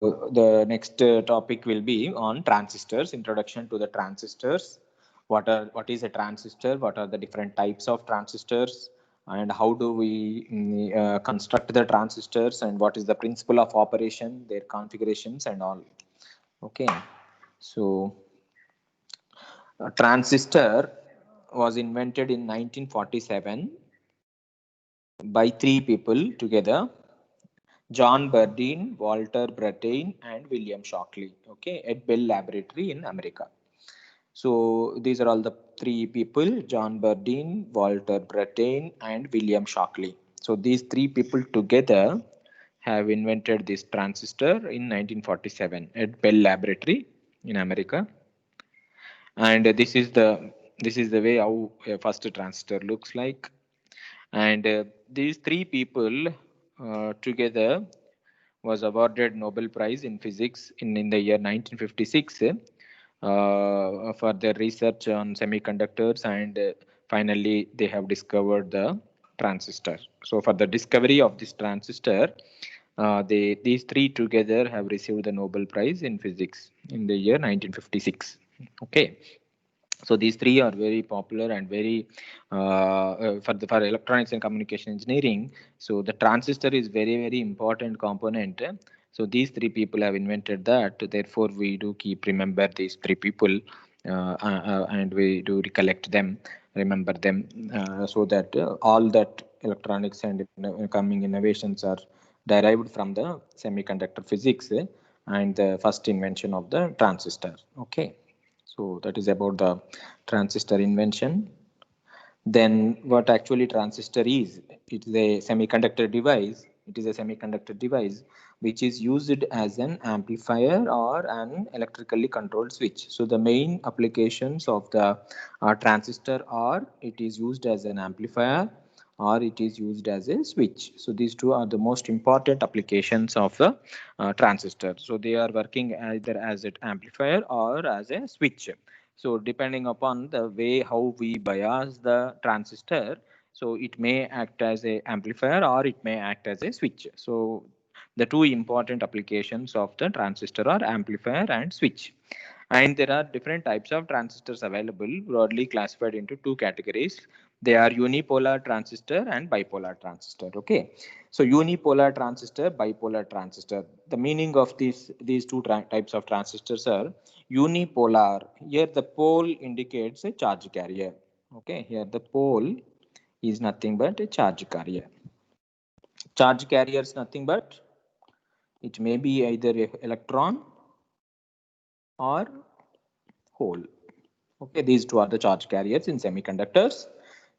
the next topic will be on transistors, introduction to the transistors. What is a transistor? What are the different types of transistors? And how do we construct the transistors? And what is the principle of operation, their configurations and all. Okay. So, a transistor was invented in 1947 by three people together: John Bardeen, Walter Brattain, and William Shockley, okay, at Bell Laboratory in America. So these are all the three people: John Bardeen, Walter Brattain, and William Shockley. So these three people together have invented this transistor in 1947 at Bell Laboratory in America. And this is the way how a first transistor looks like. And these three people together was awarded Nobel Prize in Physics in the year 1956 for their research on semiconductors, and finally they have discovered the transistor. So for the discovery of this transistor, these three together have received the Nobel Prize in Physics in the year 1956. Okay. So these three are very popular and very for electronics and communication engineering. So the transistor is very important component. So these three people have invented that. Therefore, we do keep remember these three people, and we do recollect them, remember them, so that all that electronics and coming innovations are derived from the semiconductor physics, and the first invention of the transistor. Okay. So that is about the transistor invention. Then what actually transistor is? It is a semiconductor device. It is a semiconductor device which is used as an amplifier or an electrically controlled switch. So the main applications of the transistor are: it is used as an amplifier or it is used as a switch. So these two are the most important applications of the transistor. So they are working either as an amplifier or as a switch. So depending upon the way how we bias the transistor, so it may act as a amplifier or it may act as a switch. So the two important applications of the transistor are amplifier and switch. And there are different types of transistors available, broadly classified into two categories. They are unipolar transistor and bipolar transistor. Okay. So unipolar transistor, bipolar transistor. The meaning of these two types of transistors are: unipolar, here the pole indicates a charge carrier. Okay. Here the pole is nothing but a charge carrier. Charge carrier is nothing but, it may be either a electron or hole. Okay, these two are the charge carriers in semiconductors.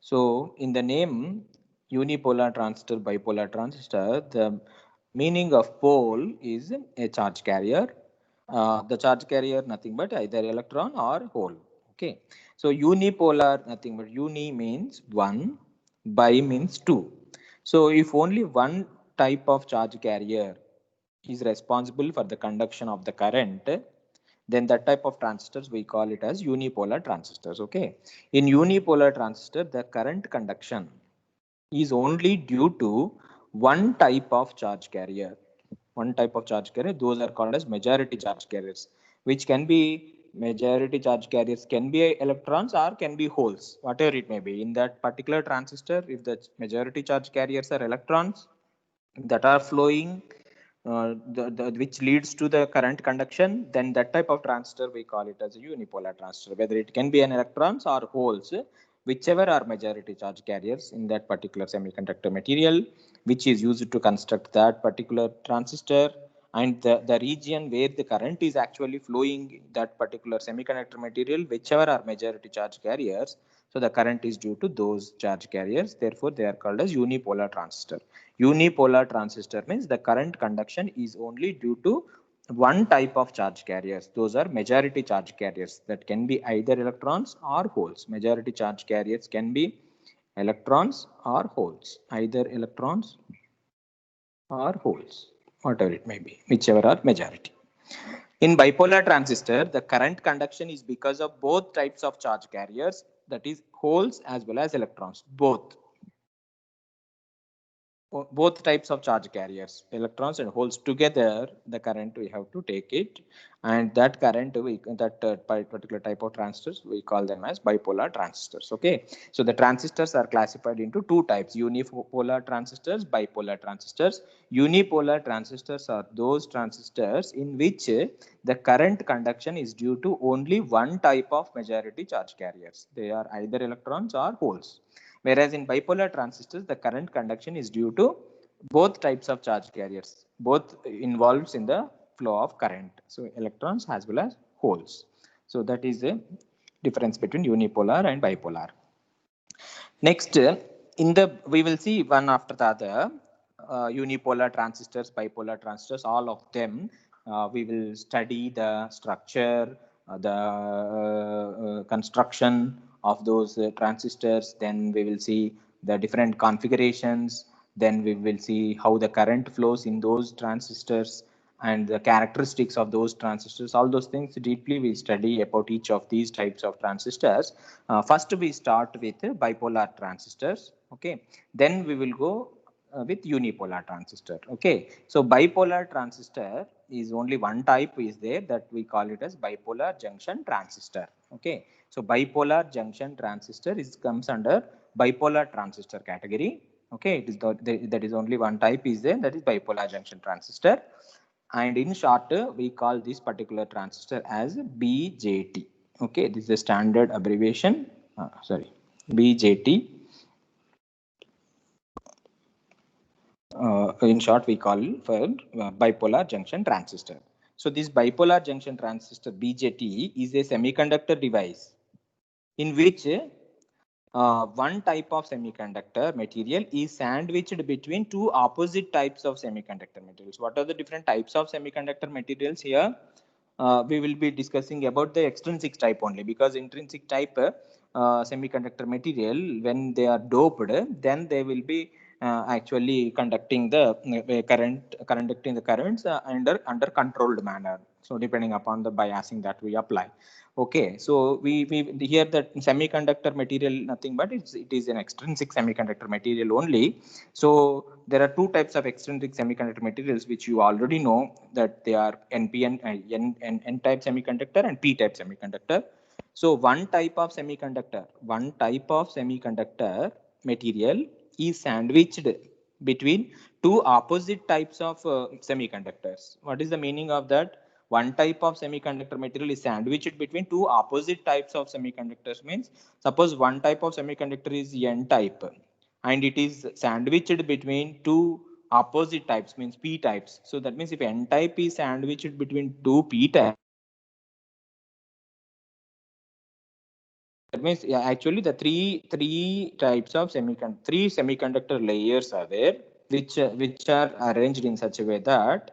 So in the name unipolar transistor, bipolar transistor, the meaning of pole is a charge carrier. The charge carrier nothing but either electron or hole. Okay. So unipolar nothing but, uni means one, bi means two. So if only one type of charge carrier is responsible for the conduction of the current, then that type of transistors we call it as unipolar transistors. Okay. In unipolar transistor, the current conduction is only due to one type of charge carrier. One type of charge carrier, those are called as majority charge carriers, which can be, majority charge carriers can be electrons or can be holes, whatever it may be. In that particular transistor, if the majority charge carriers are electrons that are flowing, which leads to the current conduction, then that type of transistor we call it as a unipolar transistor. Whether it can be an electrons or holes, whichever are majority charge carriers in that particular semiconductor material, which is used to construct that particular transistor, and the region where the current is actually flowing, that particular semiconductor material, whichever are majority charge carriers, so the current is due to those charge carriers. Therefore, they are called as unipolar transistor. Unipolar transistor means the current conduction is only due to one type of charge carriers. Those are majority charge carriers that can be either electrons or holes. Majority charge carriers can be electrons or holes, either electrons or holes, whatever it may be, whichever are majority. In bipolar transistor, the current conduction is because of both types of charge carriers, that is holes as well as electrons, both. both types of charge carriers, electrons and holes together, the current we have to take it, and that current particular type of transistors we call them as bipolar transistors. Okay, so the transistors are classified into two types: unipolar transistors, bipolar transistors. Unipolar transistors are those transistors in which the current conduction is due to only one type of majority charge carriers. They are either electrons or holes. Whereas in bipolar transistors, the current conduction is due to both types of charge carriers, both involves in the flow of current. So electrons as well as holes. So that is the difference between unipolar and bipolar. Next, we will see one after the other, unipolar transistors, bipolar transistors, all of them. We will study the structure, the construction of those transistors. Then we will see the different configurations. Then we will see how the current flows in those transistors and the characteristics of those transistors. All those things deeply we study about each of these types of transistors. First we start with bipolar transistors. Okay, then we will go with unipolar transistor. Okay, so bipolar transistor is only one type is there, that we call it as bipolar junction transistor. Okay, so bipolar junction transistor comes under bipolar transistor category. Okay, it is that is only one type is there, that is bipolar junction transistor. And in short, we call this particular transistor as BJT. Okay, this is a standard abbreviation. BJT. In short, we call for bipolar junction transistor. So this bipolar junction transistor BJT is a semiconductor device in which one type of semiconductor material is sandwiched between two opposite types of semiconductor materials. What are the different types of semiconductor materials here? We will be discussing about the extrinsic type only, because intrinsic type semiconductor material, when they are doped, then they will be actually conducting the conducting the currents under controlled manner. So depending upon the biasing that we apply. Okay, so we hear that semiconductor material nothing but it is an extrinsic semiconductor material only. So there are two types of extrinsic semiconductor materials which you already know, that they are NPN N type semiconductor and P type semiconductor. So one type of semiconductor material is sandwiched between two opposite types of semiconductors. What is the meaning of that? One type of semiconductor material is sandwiched between two opposite types of semiconductors. Means suppose one type of semiconductor is N type and it is sandwiched between two opposite types, means P types. So that means if N type is sandwiched between two P types, that means actually the three types of three semiconductor layers are there, which are arranged in such a way that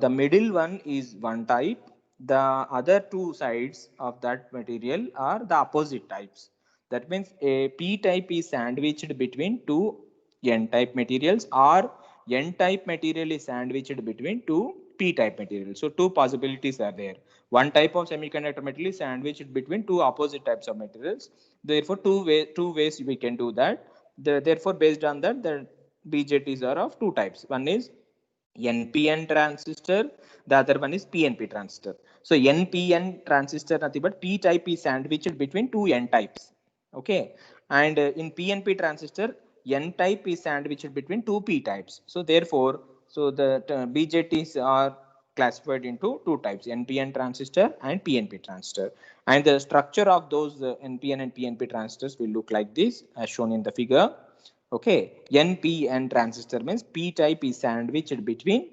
the middle one is one type, the other two sides of that material are the opposite types. That means a P type is sandwiched between two N type materials, or N type material is sandwiched between two P type materials. So two possibilities are there. One type of semiconductor material is sandwiched between two opposite types of materials. Therefore, two ways we can do that. Therefore, based on that, the BJTs are of two types. One is NPN transistor, the other one is PNP transistor. So NPN transistor nothing but P type is sandwiched between two N types. Okay, and in PNP transistor, N type is sandwiched between two P types. So therefore, so the BJTs are classified into two types: NPN transistor and PNP transistor. And the structure of those NPN and PNP transistors will look like this, as shown in the figure. Okay, NPN transistor means P type is sandwiched between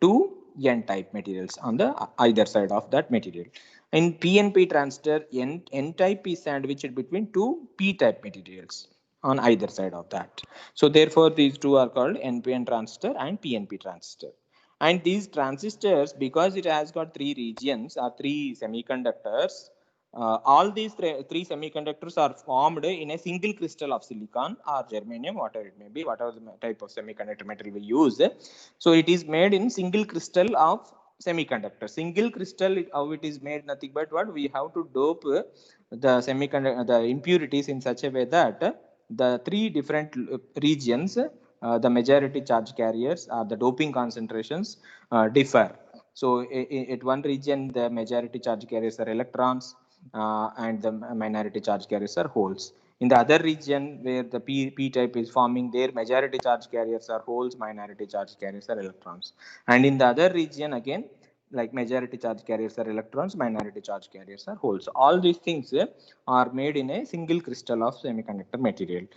two N type materials on the either side of that material. In PNP transistor, N type is sandwiched between two P type materials on either side of that. So therefore, these two are called NPN transistor and PNP transistor. And these transistors, because it has got three regions or three semiconductors, all these three semiconductors are formed in a single crystal of silicon or germanium, whatever it may be, whatever the type of semiconductor material we use. So it is made in single crystal of semiconductor. Single crystal, how it is made, nothing but what we have to dope the semiconductor, the impurities in such a way that the three different regions, the majority charge carriers or the doping concentrations differ. So at one region, the majority charge carriers are electrons, and the minority charge carriers are holes. In the other region where the P type is forming, their majority charge carriers are holes, minority charge carriers are electrons. And in the other region again, like majority charge carriers are electrons, minority charge carriers are holes. All these things are made in a single crystal of semiconductor material.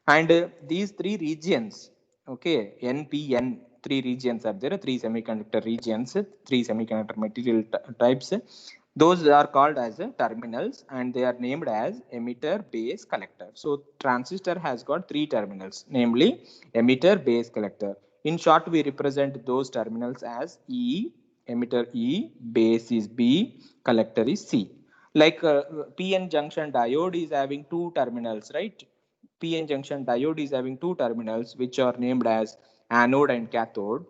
And these three regions, okay, NPN, three regions are there, three semiconductor regions, three semiconductor material types. Those are called as terminals, and they are named as emitter, base, collector. So transistor has got three terminals, namely emitter, base, collector. In short, we represent those terminals as E, emitter E, base is B, collector is C. Like PN junction diode is having two terminals, right? PN junction diode is having two terminals which are named as anode and cathode.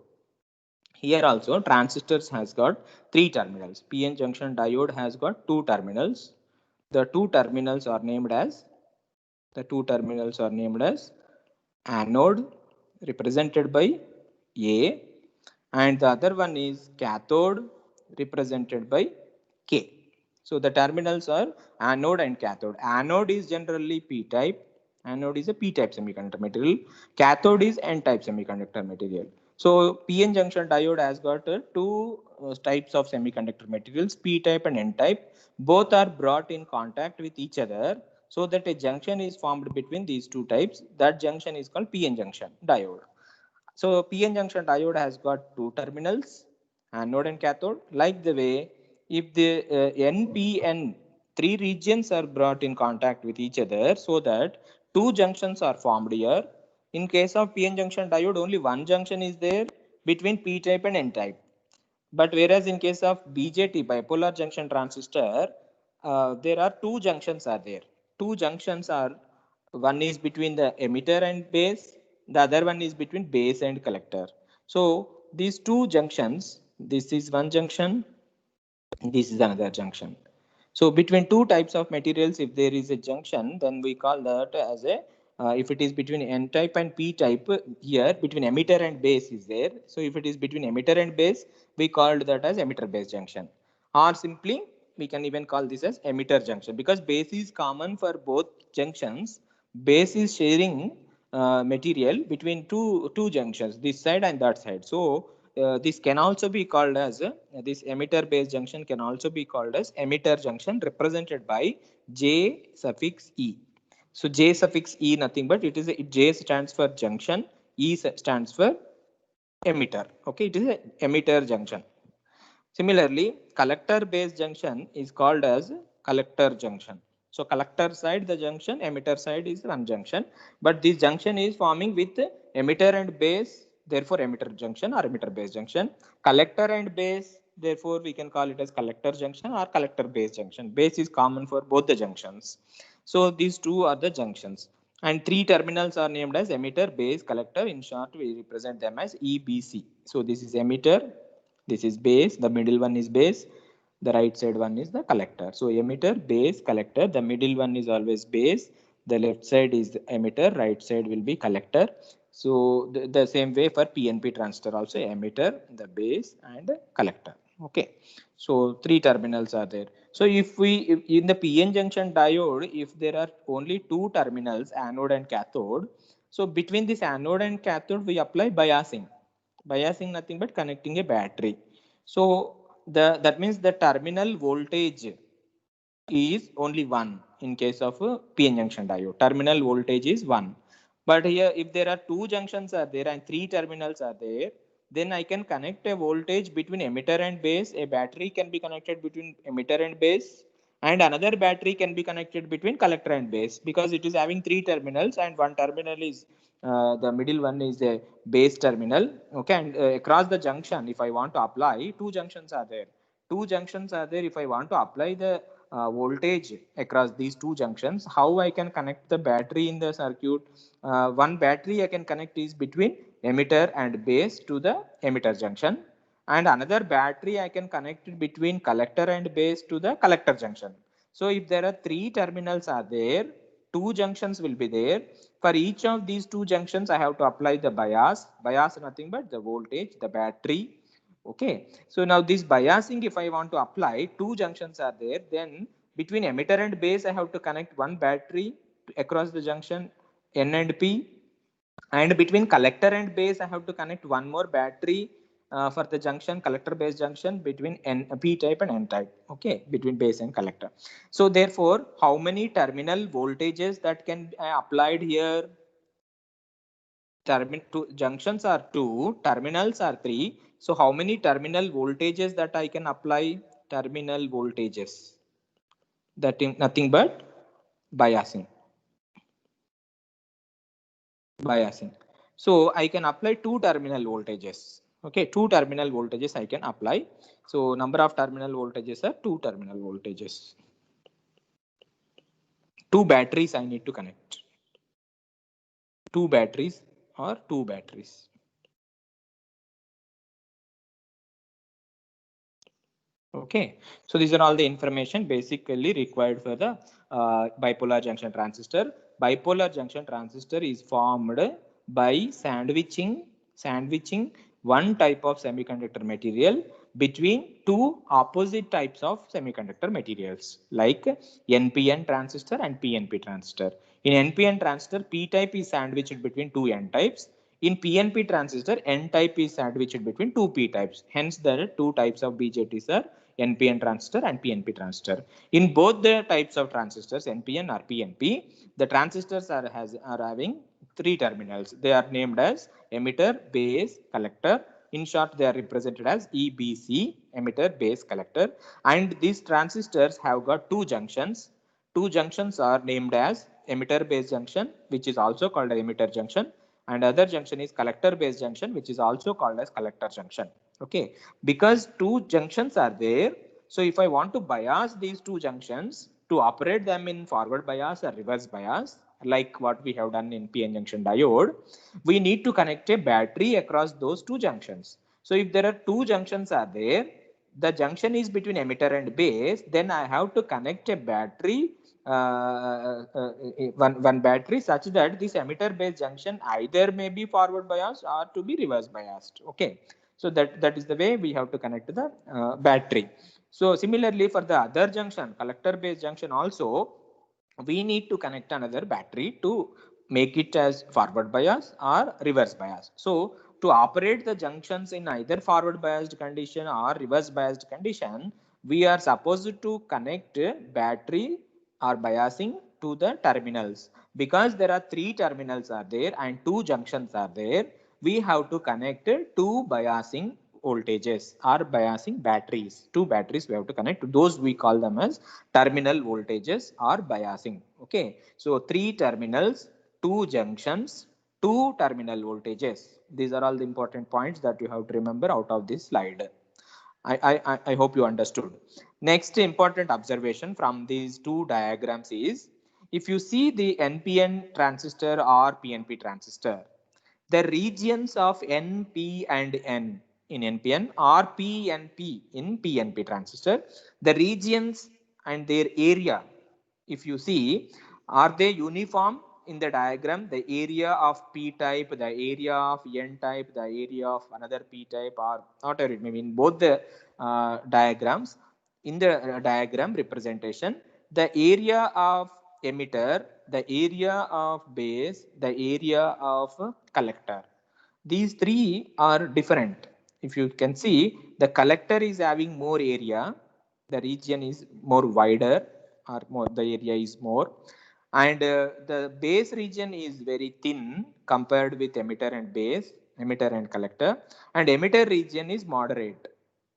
Here also transistors has got three terminals. PN junction diode has got two terminals. The two terminals are named as anode, represented by A, and the other one is cathode, represented by K. So the terminals are anode and cathode. Anode is generally P type. Anode is a P type semiconductor material. Cathode is N type semiconductor material. So PN junction diode has got two types of semiconductor materials, P type and N type. Both are brought in contact with each other so that a junction is formed between these two types. That junction is called PN junction diode. So PN junction diode has got two terminals, anode and cathode. Like the way, if the NPN three regions are brought in contact with each other so that two junctions are formed here. In case of PN junction diode, only one junction is there between P type and N type. But whereas in case of BJT, bipolar junction transistor, there are two junctions are there. Two junctions are, one is between the emitter and base, the other one is between base and collector. So these two junctions, this is one junction, this is another junction. So between two types of materials, if there is a junction, then we call that as a, if it is between N type and P type, here between emitter and base is there. So if it is between emitter and base, we called that as emitter base junction. Or simply, we can even call this as emitter junction, because base is common for both junctions. Base is sharing material between two junctions, this side and that side. So this can also be called as this emitter base junction can also be called as emitter junction, represented by J suffix E. So J suffix E nothing but it is J stands for junction, E stands for emitter. Okay, it is a emitter junction. Similarly, collector base junction is called as collector junction. So collector side the junction, emitter side is one junction, but this junction is forming with emitter and base, therefore emitter junction or emitter base junction. Collector and base, therefore we can call it as collector junction or collector base junction. Base is common for both the junctions. So these two are the junctions. And three terminals are named as emitter, base, collector. In short, we represent them as EBC. So this is emitter, this is base, the middle one is base, the right side one is the collector. So emitter, base, collector, the middle one is always base, the left side is emitter, right side will be collector. So the same way for PNP transistor also, emitter, the base and the collector. Okay, so three terminals are there. So if in the PN junction diode, if there are only two terminals, anode and cathode, so between this anode and cathode we apply biasing. Biasing nothing but connecting a battery. So that means the terminal voltage is only one in case of a PN junction diode. Terminal voltage is one. But here, if there are two junctions are there and three terminals are there, then I can connect a voltage between emitter and base. A battery can be connected between emitter and base, and another battery can be connected between collector and base, because it is having three terminals and one terminal is the middle one is a base terminal. Okay, and across the junction, if I want to apply, two junctions are there. Two junctions are there. If I want to apply the voltage across these two junctions, how I can connect the battery in the circuit? One battery I can connect is between emitter and base to the emitter junction, and another battery I can connect it between collector and base to the collector junction. So if there are three terminals are there, two junctions will be there. For each of these two junctions, I have to apply the bias. Bias nothing but the voltage, the battery. Okay. So now this biasing, if I want to apply, two junctions are there. Then between emitter and base, I have to connect one battery across the junction N and P. And between collector and base, I have to connect one more battery for the junction, collector base junction between P type and N type. Okay, between base and collector. So therefore, how many terminal voltages that can be applied here? Two junctions are two, terminals are three. So how many terminal voltages that I can apply? Terminal voltages. That is nothing but biasing. Biasing. So I can apply two terminal voltages. Okay, two terminal voltages I can apply. So number of terminal voltages are two terminal voltages. Two batteries I need to connect. Two batteries or two batteries. Okay, so these are all the information basically required for the bipolar junction transistor. Bipolar junction transistor is formed by sandwiching one type of semiconductor material between two opposite types of semiconductor materials like NPN transistor and PNP transistor. In NPN transistor, P type is sandwiched between two N types. In PNP transistor, N type is sandwiched between two P types. Hence, there are two types of BJTs are NPN transistor and PNP transistor. In both the types of transistors, NPN or PNP, the transistors are having three terminals. They are named as emitter, base, collector. In short, they are represented as EBC, emitter, base, collector. And these transistors have got two junctions. Two junctions are named as emitter base junction, which is also called an emitter junction, and other junction is collector base junction, which is also called as collector junction. Okay, because two junctions are there, so if I want to bias these two junctions to operate them in forward bias or reverse bias, like what we have done in PN junction diode, we need to connect a battery across those two junctions. So if there are two junctions are there, the junction is between emitter and base, then I have to connect a battery, one battery, such that this emitter base junction either may be forward biased or to be reverse biased. Okay, so that is the way we have to connect the battery. So similarly, for the other junction, collector base junction also, we need to connect another battery to make it as forward bias or reverse bias. So to operate the junctions in either forward biased condition or reverse biased condition, we are supposed to connect battery or biasing to the terminals. Because there are three terminals are there and two junctions are there, we have to connect two biasing voltages or biasing batteries. Two batteries we have to connect. Those we call them as terminal voltages or biasing. Okay, so three terminals, two junctions, two terminal voltages. These are all the important points that you have to remember out of this slide. I hope you understood. Next important observation from these two diagrams is, if you see the NPN transistor or PNP transistor, the regions of N, P and N in NPN or P and P in PNP transistor, the regions and their area, if you see, are they uniform? In the diagram, the area of P type, the area of N type, the area of another P type, or whatever it may be, in both the diagrams, in the diagram representation, the area of emitter, the area of base, the area of collector. These three are different. If you can see, the collector is having more area, the region is more wider, or more, the area is more, and the base region is very thin compared with emitter and base, emitter and collector, and emitter region is moderate,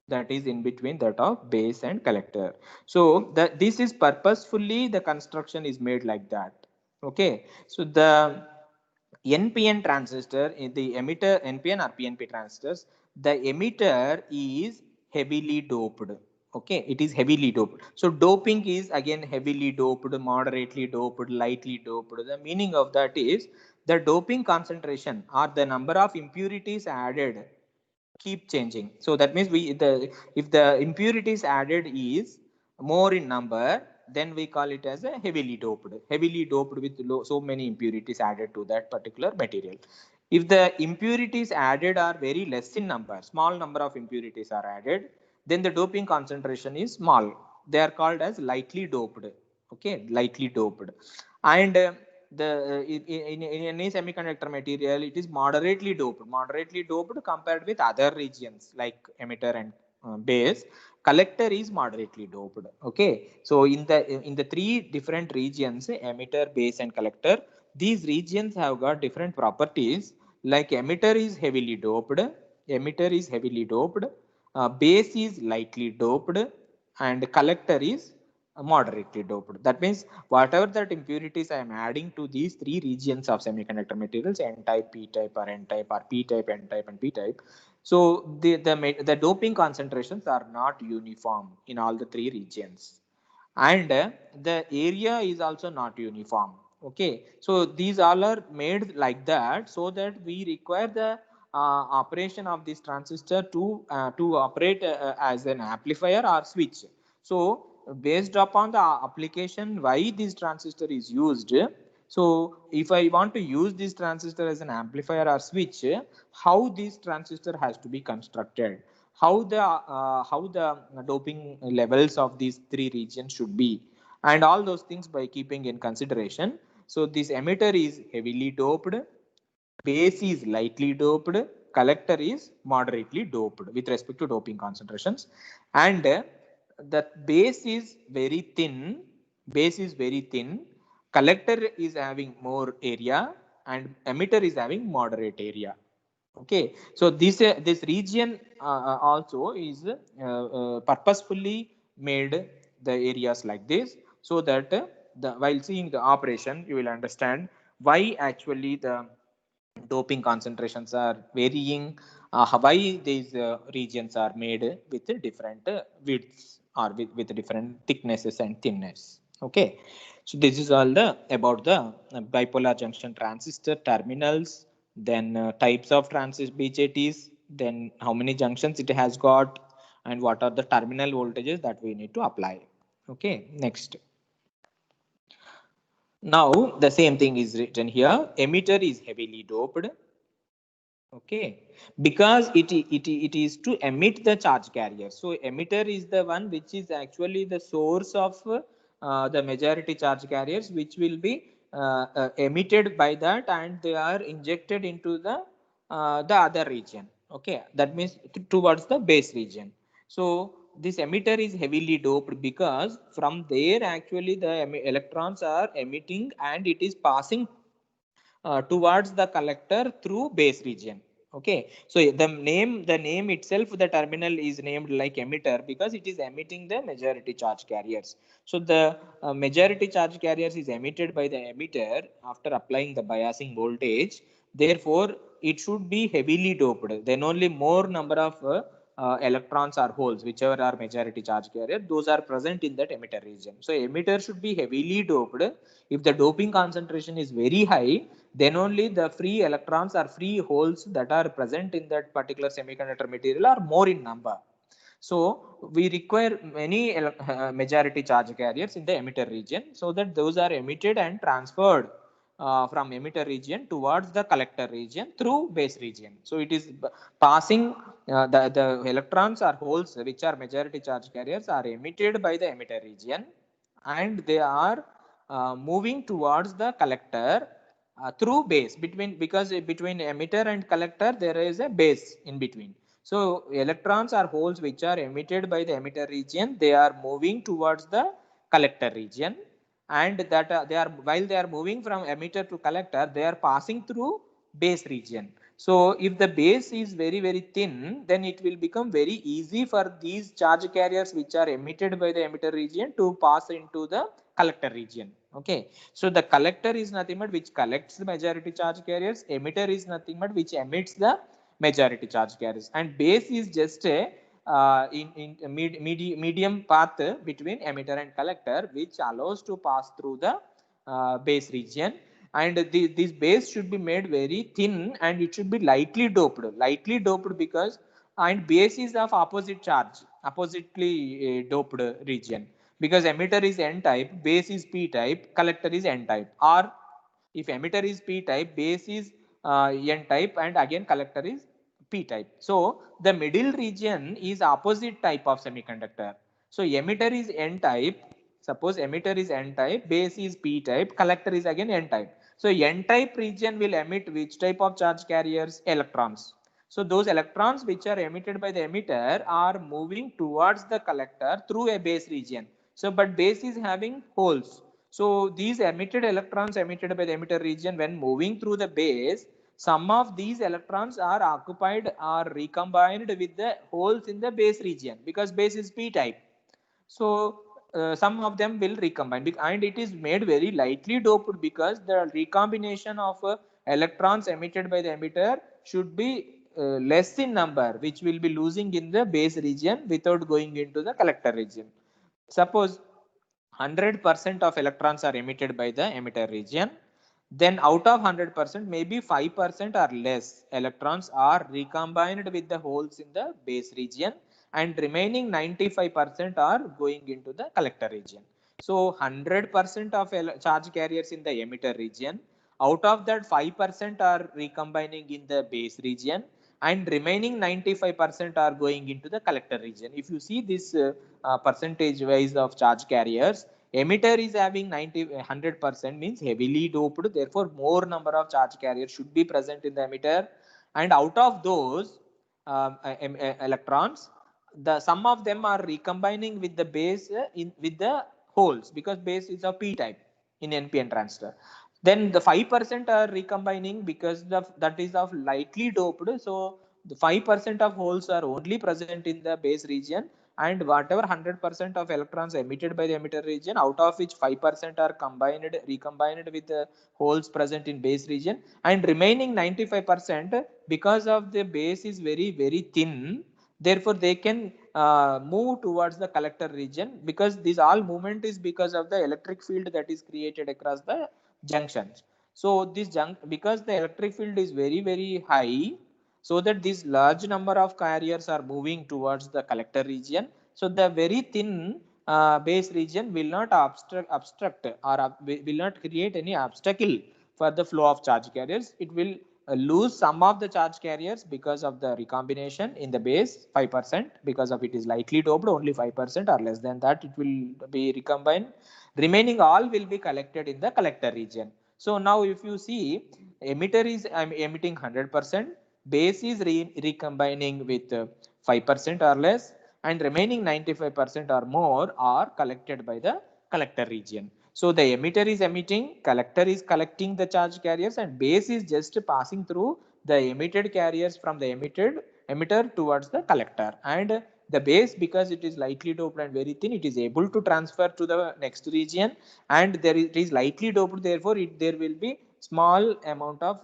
that is in between that of base and collector. So this is purposefully the construction is made like that. Okay, so the NPN transistor, in the emitter, NPN or PNP transistors, the emitter is heavily doped. Okay, it is heavily doped. So doping is again heavily doped, moderately doped, lightly doped. The meaning of that is the doping concentration or the number of impurities added keep changing. So that means if the impurities added is more in number, then we call it as a heavily doped with so many impurities added to that particular material. If the impurities added are very less in number, small number of impurities are added, then the doping concentration is small. They are called as lightly doped. Okay, lightly doped. And in any semiconductor material, it is moderately doped compared with other regions like emitter and base. Collector is moderately doped. Okay, so in the three different regions, emitter, base, and collector, these regions have got different properties. Like emitter is heavily doped, base is lightly doped, and collector is moderately doped. That means whatever that impurities I am adding to these three regions of semiconductor materials, N type, P type, or N type, or P type, N type, and P type. So the doping concentrations are not uniform in all the three regions, and the area is also not uniform. Okay, so these all are made like that so that we require the operation of this transistor to operate as an amplifier or switch. So based upon the application why this transistor is used, so if I want to use this transistor as an amplifier or switch, how this transistor has to be constructed, how the doping levels of these three regions should be, and all those things by keeping in consideration. So this emitter is heavily doped, base is lightly doped, collector is moderately doped with respect to doping concentrations, and the base is very thin, collector is having more area, and emitter is having moderate area. Okay, so this region also is purposefully made the areas like this, so that while seeing the operation, you will understand why actually the doping concentrations are varying, why these regions are made with different widths or with different thicknesses and thinness. Okay, so this is all the about the bipolar junction transistor terminals, then types of transistor BJTs, then how many junctions it has got, and what are the terminal voltages that we need to apply. Okay, next. Now the same thing is written here. Emitter is heavily doped. Okay, because it is to emit the charge carrier. So emitter is the one which is actually the source of the majority charge carriers, which will be emitted by that, and they are injected into the other region. Okay, that means towards the base region. So this emitter is heavily doped because from there actually the electrons are emitting, and it is passing towards the collector through base region. Okay, so the name itself, the terminal is named like emitter because it is emitting the majority charge carriers. So the majority charge carriers is emitted by the emitter after applying the biasing voltage. Therefore it should be heavily doped, then only more number of electrons or holes, whichever are majority charge carrier, those are present in that emitter region. So emitter should be heavily doped. If the doping concentration is very high, then only the free electrons or free holes that are present in that particular semiconductor material are more in number. So we require many majority charge carriers in the emitter region, so that those are emitted and transferred from emitter region towards the collector region through base region. So it is passing the electrons or holes which are majority charge carriers are emitted by the emitter region, and they are moving towards the collector through base, because between emitter and collector there is a base in between. So electrons or holes which are emitted by the emitter region, they are moving towards the collector region, and that they are, while they are moving from emitter to collector, they are passing through base region. So if the base is very thin, then it will become very easy for these charge carriers which are emitted by the emitter region to pass into the collector region. Okay, so the collector is nothing but which collects the majority charge carriers, emitter is nothing but which emits the majority charge carriers, and base is just a medium path between emitter and collector, which allows to pass through the base region. And this base should be made very thin, and it should be lightly doped because, and base is of opposite charge, oppositely doped region. because emitter is N type, base is P type, collector is N type. Or if emitter is P type, base is N type, and again collector is P type. So the middle region is opposite type of semiconductor. So emitter is N type. Suppose emitter is N type, base is P type, collector is again N type. So N type region will emit which type of charge carriers? Electrons. So those electrons which are emitted by the emitter are moving towards the collector through a base region. So but base is having holes. So these emitted electrons emitted by the emitter region, when moving through the base, some of these electrons are occupied or recombined with the holes in the base region, because base is P type. So some of them will recombine, and it is made very lightly doped, because the recombination of electrons emitted by the emitter should be less in number, which will be losing in the base region without going into the collector region. Suppose 100% of electrons are emitted by the emitter region, then out of 100%, maybe 5% or less electrons are recombined with the holes in the base region, and remaining 95% are going into the collector region. So 100% of charge carriers in the emitter region, out of that 5% are recombining in the base region, and remaining 95% are going into the collector region. If you see this percentage wise of charge carriers, emitter is having 100%, means heavily doped, therefore more number of charge carriers should be present in the emitter, and out of those electrons, the some of them are recombining with the base with the holes, because base is of P type in NPN transistor. Then the 5% are recombining because that is of lightly doped. So the 5% of holes are only present in the base region, and whatever 100% of electrons emitted by the emitter region, out of which 5% are recombined with the holes present in base region, and remaining 95%, because of the base is very thin, therefore they can move towards the collector region, because this all movement is because of the electric field that is created across the junctions. So this because the electric field is very high, so that this large number of carriers are moving towards the collector region. So the very thin base region will not obstruct or will not create any obstacle for the flow of charge carriers. It will lose some of the charge carriers because of the recombination in the base 5%, because of it is lightly doped, only 5% or less than that it will be recombined. Remaining all will be collected in the collector region. So now if you see, emitter is emitting 100%, base is recombining with 5% or less, and remaining 95% or more are collected by the collector region. So the emitter is emitting, collector is collecting the charge carriers, and base is just passing through the emitted carriers from the emitter towards the collector. And the base, because it is lightly doped and very thin, it is able to transfer to the next region, and it is lightly doped, therefore there will be small amount of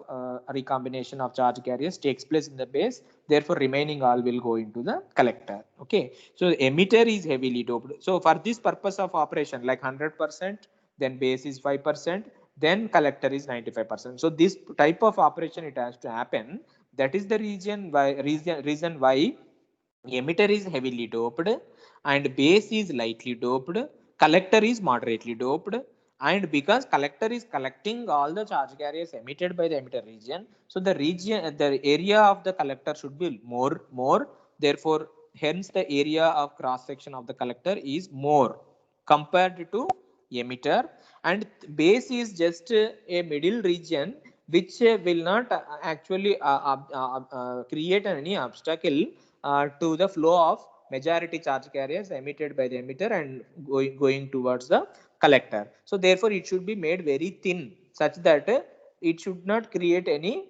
recombination of charge carriers takes place in the base, therefore remaining all will go into the collector. Okay, so emitter is heavily doped. So for this purpose of operation, like 100%, then base is 5%, then collector is 95%. So this type of operation it has to happen. That is the reason why emitter is heavily doped and base is lightly doped, collector is moderately doped. And because collector is collecting all the charge carriers emitted by the emitter region, so the area of the collector should be more. Therefore, hence the area of cross section of the collector is more compared to emitter, and base is just a middle region which will not actually create any obstacle to the flow of majority charge carriers emitted by the emitter and going towards the collector. So therefore it should be made very thin, such that it should not create any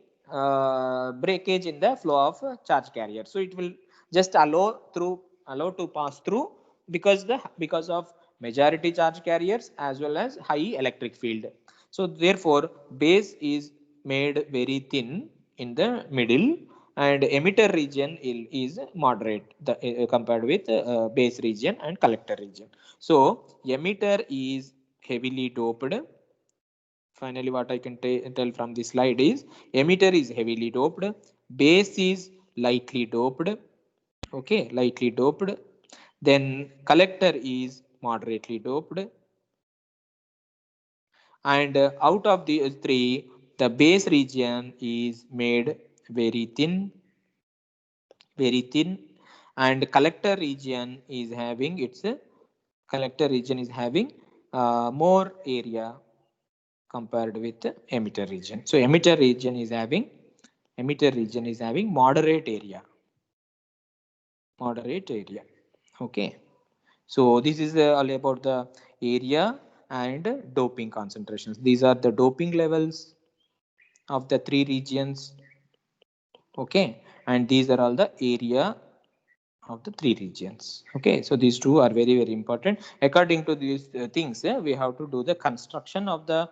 breakage in the flow of charge carrier. So it will just allow to pass through, because of majority charge carriers as well as high electric field. So therefore base is made very thin in the middle, and emitter region is moderate compared with base region and collector region. So emitter is heavily doped. Finally, what I can tell from this slide is, emitter is heavily doped, base is lightly doped. Okay, lightly doped. Then collector is moderately doped. And out of the three, the base region is made very thin, and collector region is having more area compared with the emitter region. So emitter region is having moderate area. Okay. So this is all about the area and doping concentrations. These are the doping levels of the three regions. Okay, and these are all the area of the three regions. Okay, so these two are very important. According to these things, we have to do the construction of the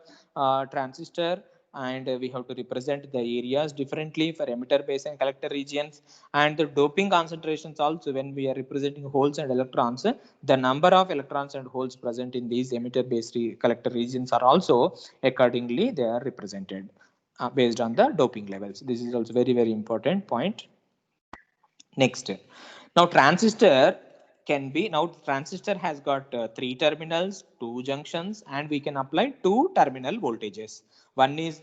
transistor, and we have to represent the areas differently for emitter base and collector regions, and the doping concentrations also. When we are representing holes and electrons, the number of electrons and holes present in these emitter base collector regions are also accordingly they are represented based on the doping levels. This is also very important point. Next, now transistor has got three terminals, two junctions, and we can apply two terminal voltages. One is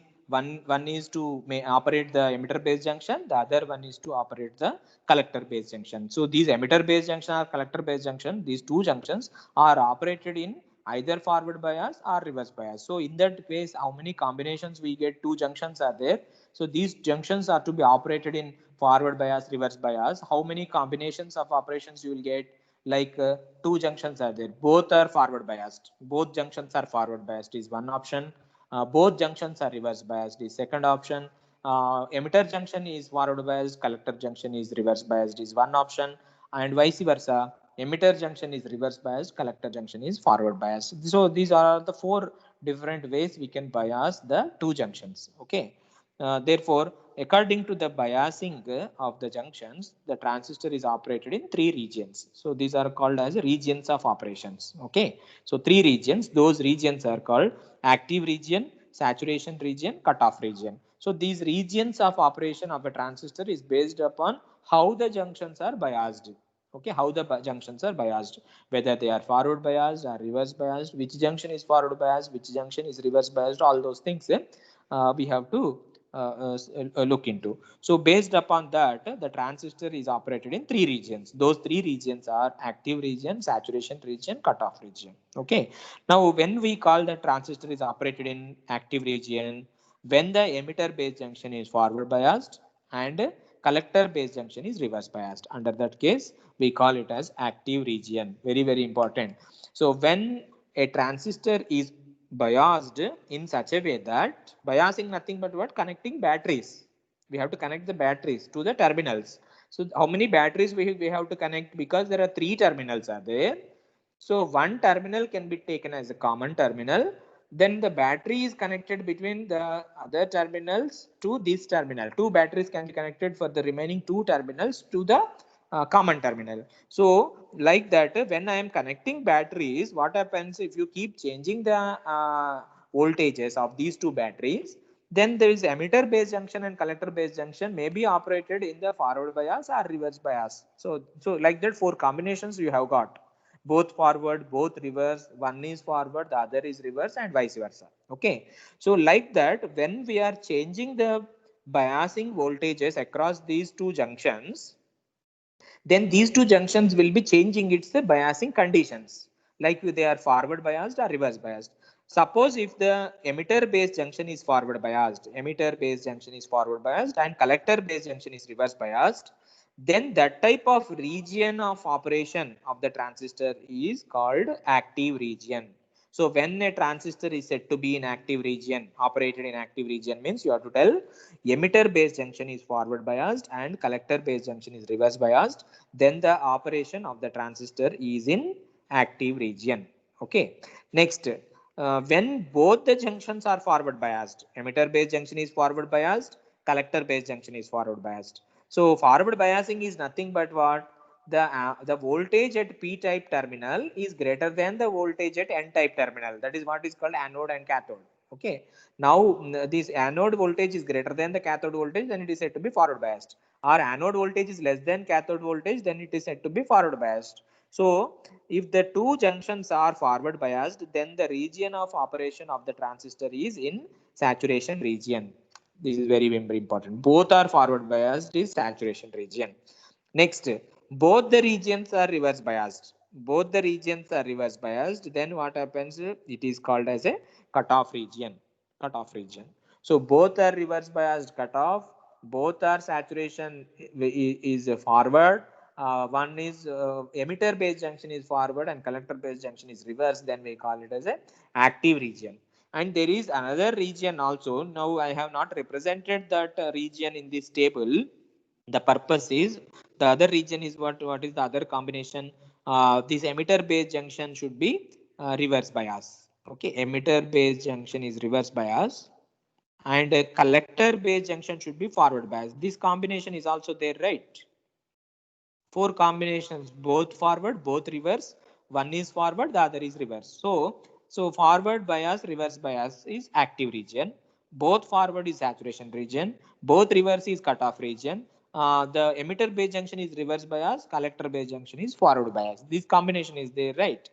to operate the emitter base junction, the other one is to operate the collector base junction. So these emitter base junction or collector base junction, these two junctions are operated in either forward bias or reverse bias. So in that case, how many combinations we get? Two junctions are there. So these junctions are to be operated in forward bias, reverse bias. How many combinations of operations you will get? Like two junctions are there. Both are forward biased. Both junctions are forward biased is one option. Both junctions are reverse biased is second option. Emitter junction is forward biased, collector junction is reverse biased is one option, and vice versa. Emitter junction is reverse biased, collector junction is forward biased. So these are the four different ways we can bias the two junctions. Okay. Therefore, according to the biasing of the junctions, the transistor is operated in three regions. So these are called as regions of operations. Okay. So three regions. Those regions are called active region, saturation region, cutoff region. So these regions of operation of a transistor is based upon how the junctions are biased. Okay, how the junctions are biased, whether they are forward biased or reverse biased, which junction is forward biased, which junction is reverse biased, all those things we have to look into. So based upon that, the transistor is operated in three regions. Those three regions are active region, saturation region, cutoff region. Okay. Now when we call the transistor is operated in active region, when the emitter base junction is forward biased and collector base junction is reverse biased. Under that case, we call it as active region. Very important. So when a transistor is biased in such a way that biasing nothing but what? Connecting batteries. We have to connect the batteries to the terminals. So how many batteries we have to connect? Because there are three terminals are there. So one terminal can be taken as a common terminal. Then the battery is connected between the other terminals to this terminal. Two batteries can be connected for the remaining two terminals to the common terminal. So like that, when I am connecting batteries, what happens if you keep changing the voltages of these two batteries? Then there is emitter base junction and collector base junction may be operated in the forward bias or reverse bias. So like that, four combinations you have got. Both forward, both reverse. One is forward, the other is reverse, and vice versa. Okay. So like that, when we are changing the biasing voltages across these two junctions, then these two junctions will be changing its biasing conditions, like they are forward biased or reverse biased. Suppose if the emitter base junction is forward biased, and collector base junction is reverse biased, then that type of region of operation of the transistor is called active region. So when a transistor is said to be in active region, operated in active region, means you have to tell emitter base junction is forward biased and collector base junction is reverse biased, then the operation of the transistor is in active region. Okay. Next, when both the junctions are forward biased, emitter base junction is forward biased, collector base junction is forward biased. So forward biasing is nothing but what? The voltage at p type terminal is greater than the voltage at n type terminal. That is what is called anode and cathode. Okay. Now this anode voltage is greater than the cathode voltage, then it is said to be forward biased. Or anode voltage is less than cathode voltage, then it is said to be forward biased. So if the two junctions are forward biased, then the region of operation of the transistor is in saturation region. This is very, very important. Both are forward biased is saturation region. Next, both the regions are reverse biased. Both the regions are reverse biased. Then what happens? It is called as a cutoff region. Cutoff region. So both are reverse biased cutoff. Both are saturation is forward. One is emitter based junction is forward and collector based junction is reverse. Then we call it as a active region. And there is another region also. Now I have not represented that region in this table. The purpose is the other region is what is the other combination. This emitter based junction should be reverse bias. Okay, emitter based junction is reverse bias and a collector based junction should be forward bias. This combination is also there, right? Four combinations, both forward, both reverse. One is forward, the other is reverse. So forward bias, reverse bias is active region. Both forward is saturation region. Both reverse is cutoff region. The emitter based junction is reverse bias. Collector based junction is forward bias. This combination is there, right?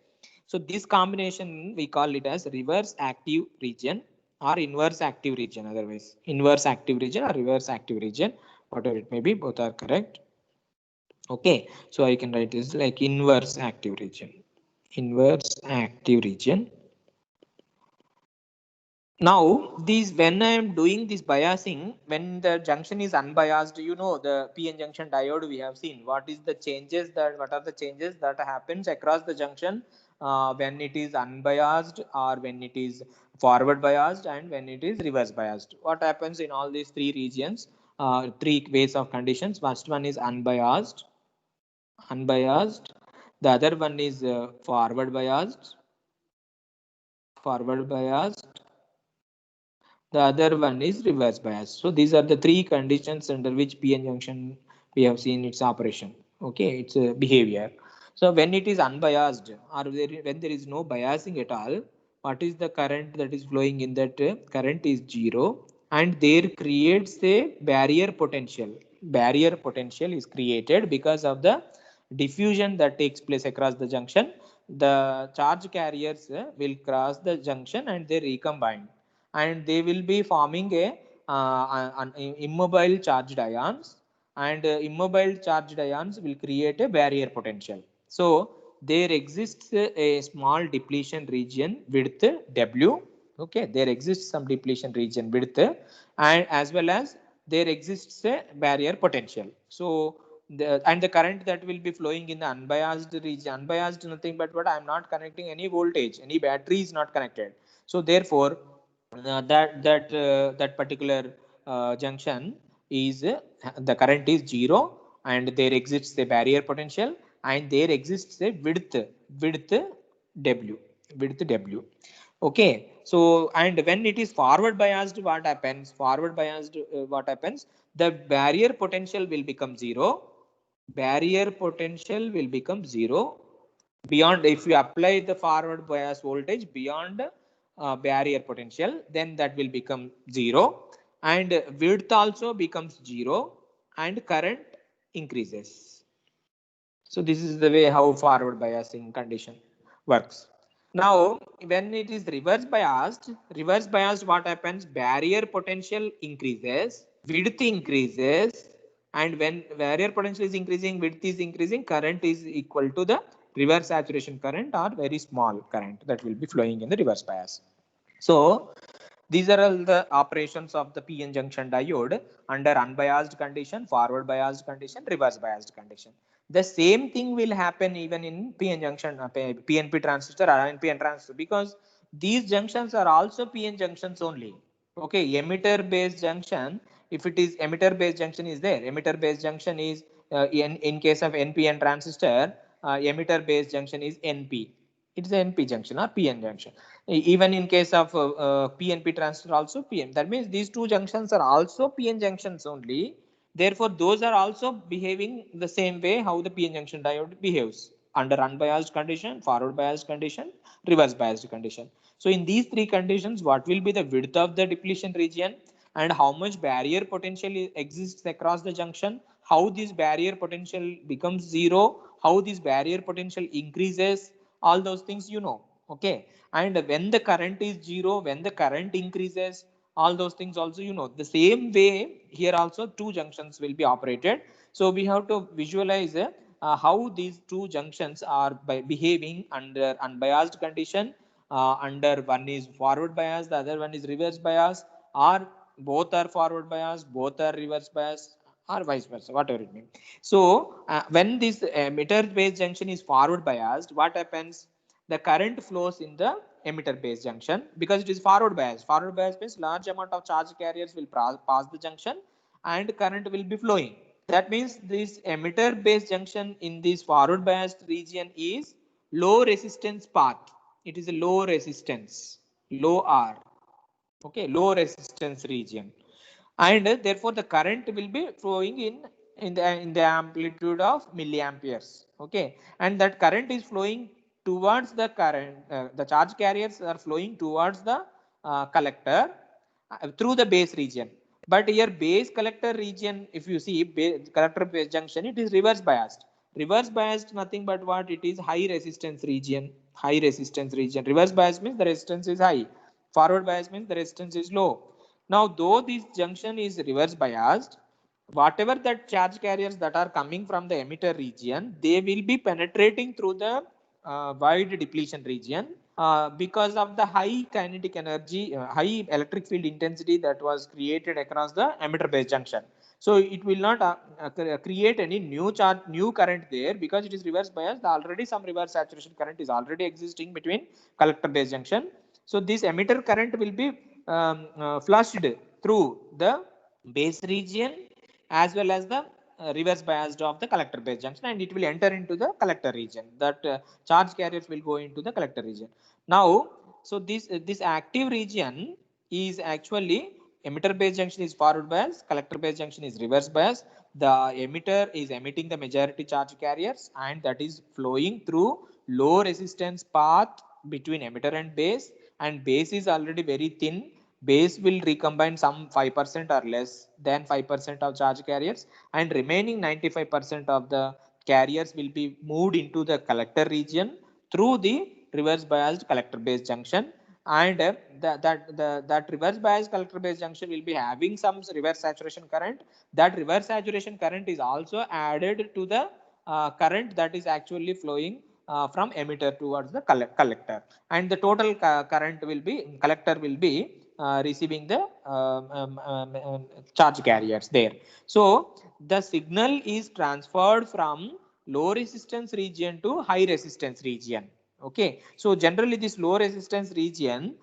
So this combination we call it as reverse active region or inverse active region. Otherwise, inverse active region or reverse active region, whatever it may be, both are correct. Okay, so I can write this like inverse active region. Inverse active region. Now, these when I am doing this biasing, when the junction is unbiased, you know the PN junction diode we have seen. What is the changes that what are the changes that happens across the junction when it is unbiased or when it is forward biased and when it is reverse biased? What happens in all these three regions? Three ways of conditions. First one is unbiased. The other one is forward biased. The other one is reverse bias. So these are the three conditions under which PN junction we have seen its operation. Okay, its behavior. So when it is unbiased or when there is no biasing at all, what is the current that is flowing in that current is zero, and there creates a barrier potential. Barrier potential is created because of the diffusion that takes place across the junction. The charge carriers will cross the junction and they recombine, and they will be forming a an immobile charged ions, and immobile charged ions will create a barrier potential. So there exists a small depletion region width W. Okay, there exists some depletion region width, and as well as there exists a barrier potential. So the current that will be flowing in the unbiased region, unbiased nothing but what I am not connecting any voltage, any battery is not connected. So therefore that particular junction is the current is zero, and there exists a barrier potential, and there exists a width W, width W. Okay, so and when it is forward biased, what happens? Forward biased, what happens? The barrier potential will become zero. Barrier potential will become zero beyond, if you apply the forward bias voltage beyond barrier potential, then that will become zero, and width also becomes zero, and current increases. So this is the way how forward biasing condition works. Now, when it is reverse biased, what happens? Barrier potential increases, width increases, and when barrier potential is increasing, width is increasing, current is equal to the reverse saturation current or very small current that will be flowing in the reverse bias. So these are all the operations of the PN junction diode under unbiased condition, forward biased condition, reverse biased condition. The same thing will happen even in PN junction, PNP transistor or NPN transistor, because these junctions are also PN junctions only. Okay, emitter based junction, if it is emitter based junction is there, emitter based junction is in case of NPN transistor, emitter based junction is NP. It's an NP junction or PN junction. Even in case of PNP transistor also PN. That means these two junctions are also PN junctions only. Therefore, those are also behaving the same way how the PN junction diode behaves under unbiased condition, forward biased condition, reverse biased condition. So in these three conditions, what will be the width of the depletion region and how much barrier potential exists across the junction, how this barrier potential becomes zero, how this barrier potential increases, all those things you know. Okay, and when the current is zero, when the current increases, all those things also you know. The same way here also two junctions will be operated. So we have to visualize how these two junctions are behaving under unbiased condition. Under one is forward bias, the other one is reverse bias, or both are forward bias, both are reverse bias, or vice versa, whatever it means. So when this emitter base junction is forward biased, what happens? The current flows in the emitter base junction because it is forward bias. Forward bias means large amount of charge carriers will pass the junction and current will be flowing. That means this emitter base junction in this forward biased region is low resistance path. It is a low resistance, low R. Okay, low resistance region, and therefore the current will be flowing in the amplitude of milliamperes. Okay, and that current is flowing towards the current, the charge carriers are flowing towards the collector through the base region. But here base collector region, if you see collector base junction, it is reverse biased. Reverse biased nothing but what? It is high resistance region. High resistance region. Reverse bias means the resistance is high. Forward bias means the resistance is low. Now though this junction is reverse biased, whatever that charge carriers that are coming from the emitter region, they will be penetrating through the wide depletion region because of the high kinetic energy, high electric field intensity that was created across the emitter base junction. So it will not create any new charge, new current there because it is reverse biased. Already some reverse saturation current is already existing between collector base junction. So this emitter current will be flushed through the base region as well as the reverse biased of the collector base junction, and it will enter into the collector region. That charge carriers will go into the collector region. Now, so this active region is actually emitter base junction is forward bias, collector base junction is reverse bias. The emitter is emitting the majority charge carriers, and that is flowing through low resistance path between emitter and base, and base is already very thin. Base will recombine some 5% or less than 5% of charge carriers, and remaining 95% of the carriers will be moved into the collector region through the reverse biased collector base junction. And that reverse biased collector base junction will be having some reverse saturation current. That reverse saturation current is also added to the current that is actually flowing from emitter towards the collector, and the total current will be, collector will be receiving the charge carriers there. So the signal is transferred from low resistance region to high resistance region. Okay, so generally this low resistance region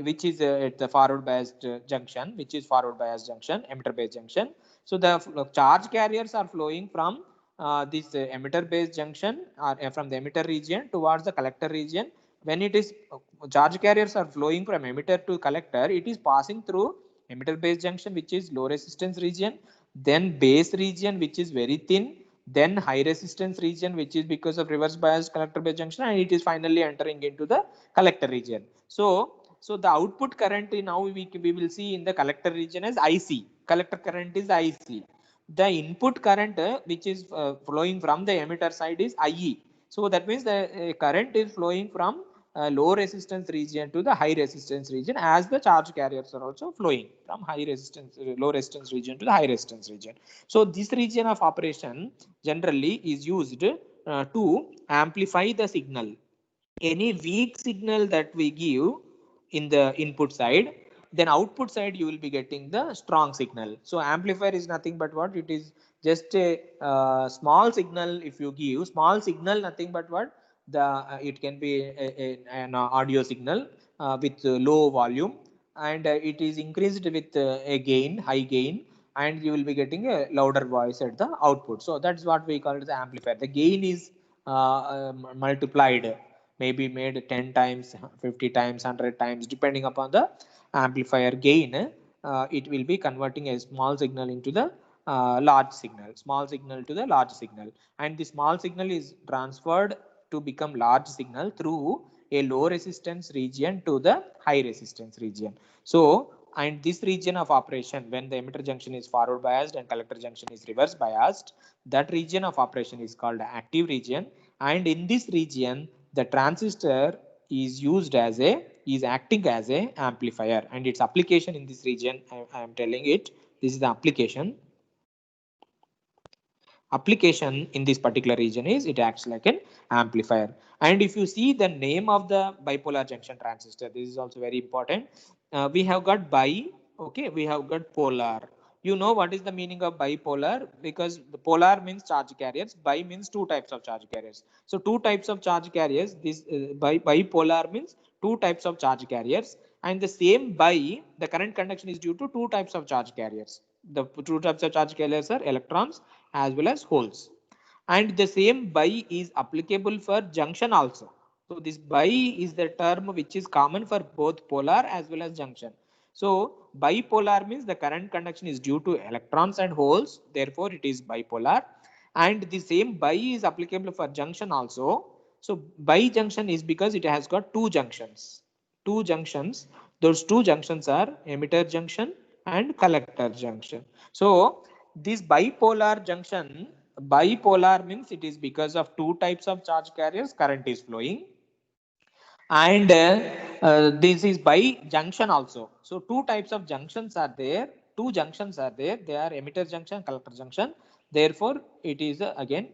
which is at the forward biased junction, which is forward biased junction, emitter base junction. So the charge carriers are flowing from this emitter base junction or from the emitter region towards the collector region. When it is charge carriers are flowing from emitter to collector, it is passing through emitter base junction, which is low resistance region, then base region, which is very thin, then high resistance region, which is because of reverse biased collector base junction, and it is finally entering into the collector region. So the output current now we will see in the collector region as IC. Collector current is IC. The input current which is flowing from the emitter side is IE. So that means the current is flowing from low resistance region to the high resistance region, as the charge carriers are also flowing from high resistance, low resistance region to the high resistance region. So this region of operation generally is used to amplify the signal. Any weak signal that we give in the input side, then output side you will be getting the strong signal. So amplifier is nothing but what? It is just a small signal. If you give small signal, nothing but what? The it can be an audio signal with low volume, and it is increased with a gain, high gain, and you will be getting a louder voice at the output. So that's what we call it the amplifier. The gain is multiplied, maybe made 10 times, 50 times, 100 times, depending upon the amplifier gain. It will be converting a small signal into the large signal, small signal to the large signal, and the small signal is transferred to become large signal through a low resistance region to the high resistance region. So and this region of operation, when the emitter junction is forward biased and collector junction is reverse biased, that region of operation is called active region. And in this region, the transistor is used as a is acting as a amplifier, and its application in this region, I am telling it, this is the application in this particular region is it acts like an amplifier. And if you see the name of the bipolar junction transistor, this is also very important. We have got bi, okay, we have got polar. You know what is the meaning of bipolar, because the polar means charge carriers, bi means two types of charge carriers. So two types of charge carriers, this bipolar means two types of charge carriers, and the same bi, the current conduction is due to two types of charge carriers. The two types of charge carriers are electrons as well as holes. And the same bi is applicable for junction also. So this bi is the term which is common for both polar as well as junction. So bipolar means the current conduction is due to electrons and holes, therefore it is bipolar. And the same bi is applicable for junction also. So bijunction is because it has got two junctions. Two junctions. Those two junctions are emitter junction and collector junction. So this bipolar means it is because of two types of charge carriers, current is flowing. And this is by junction also. So two types of junctions are there. Two junctions are there. They are emitter junction, collector junction. Therefore, it is again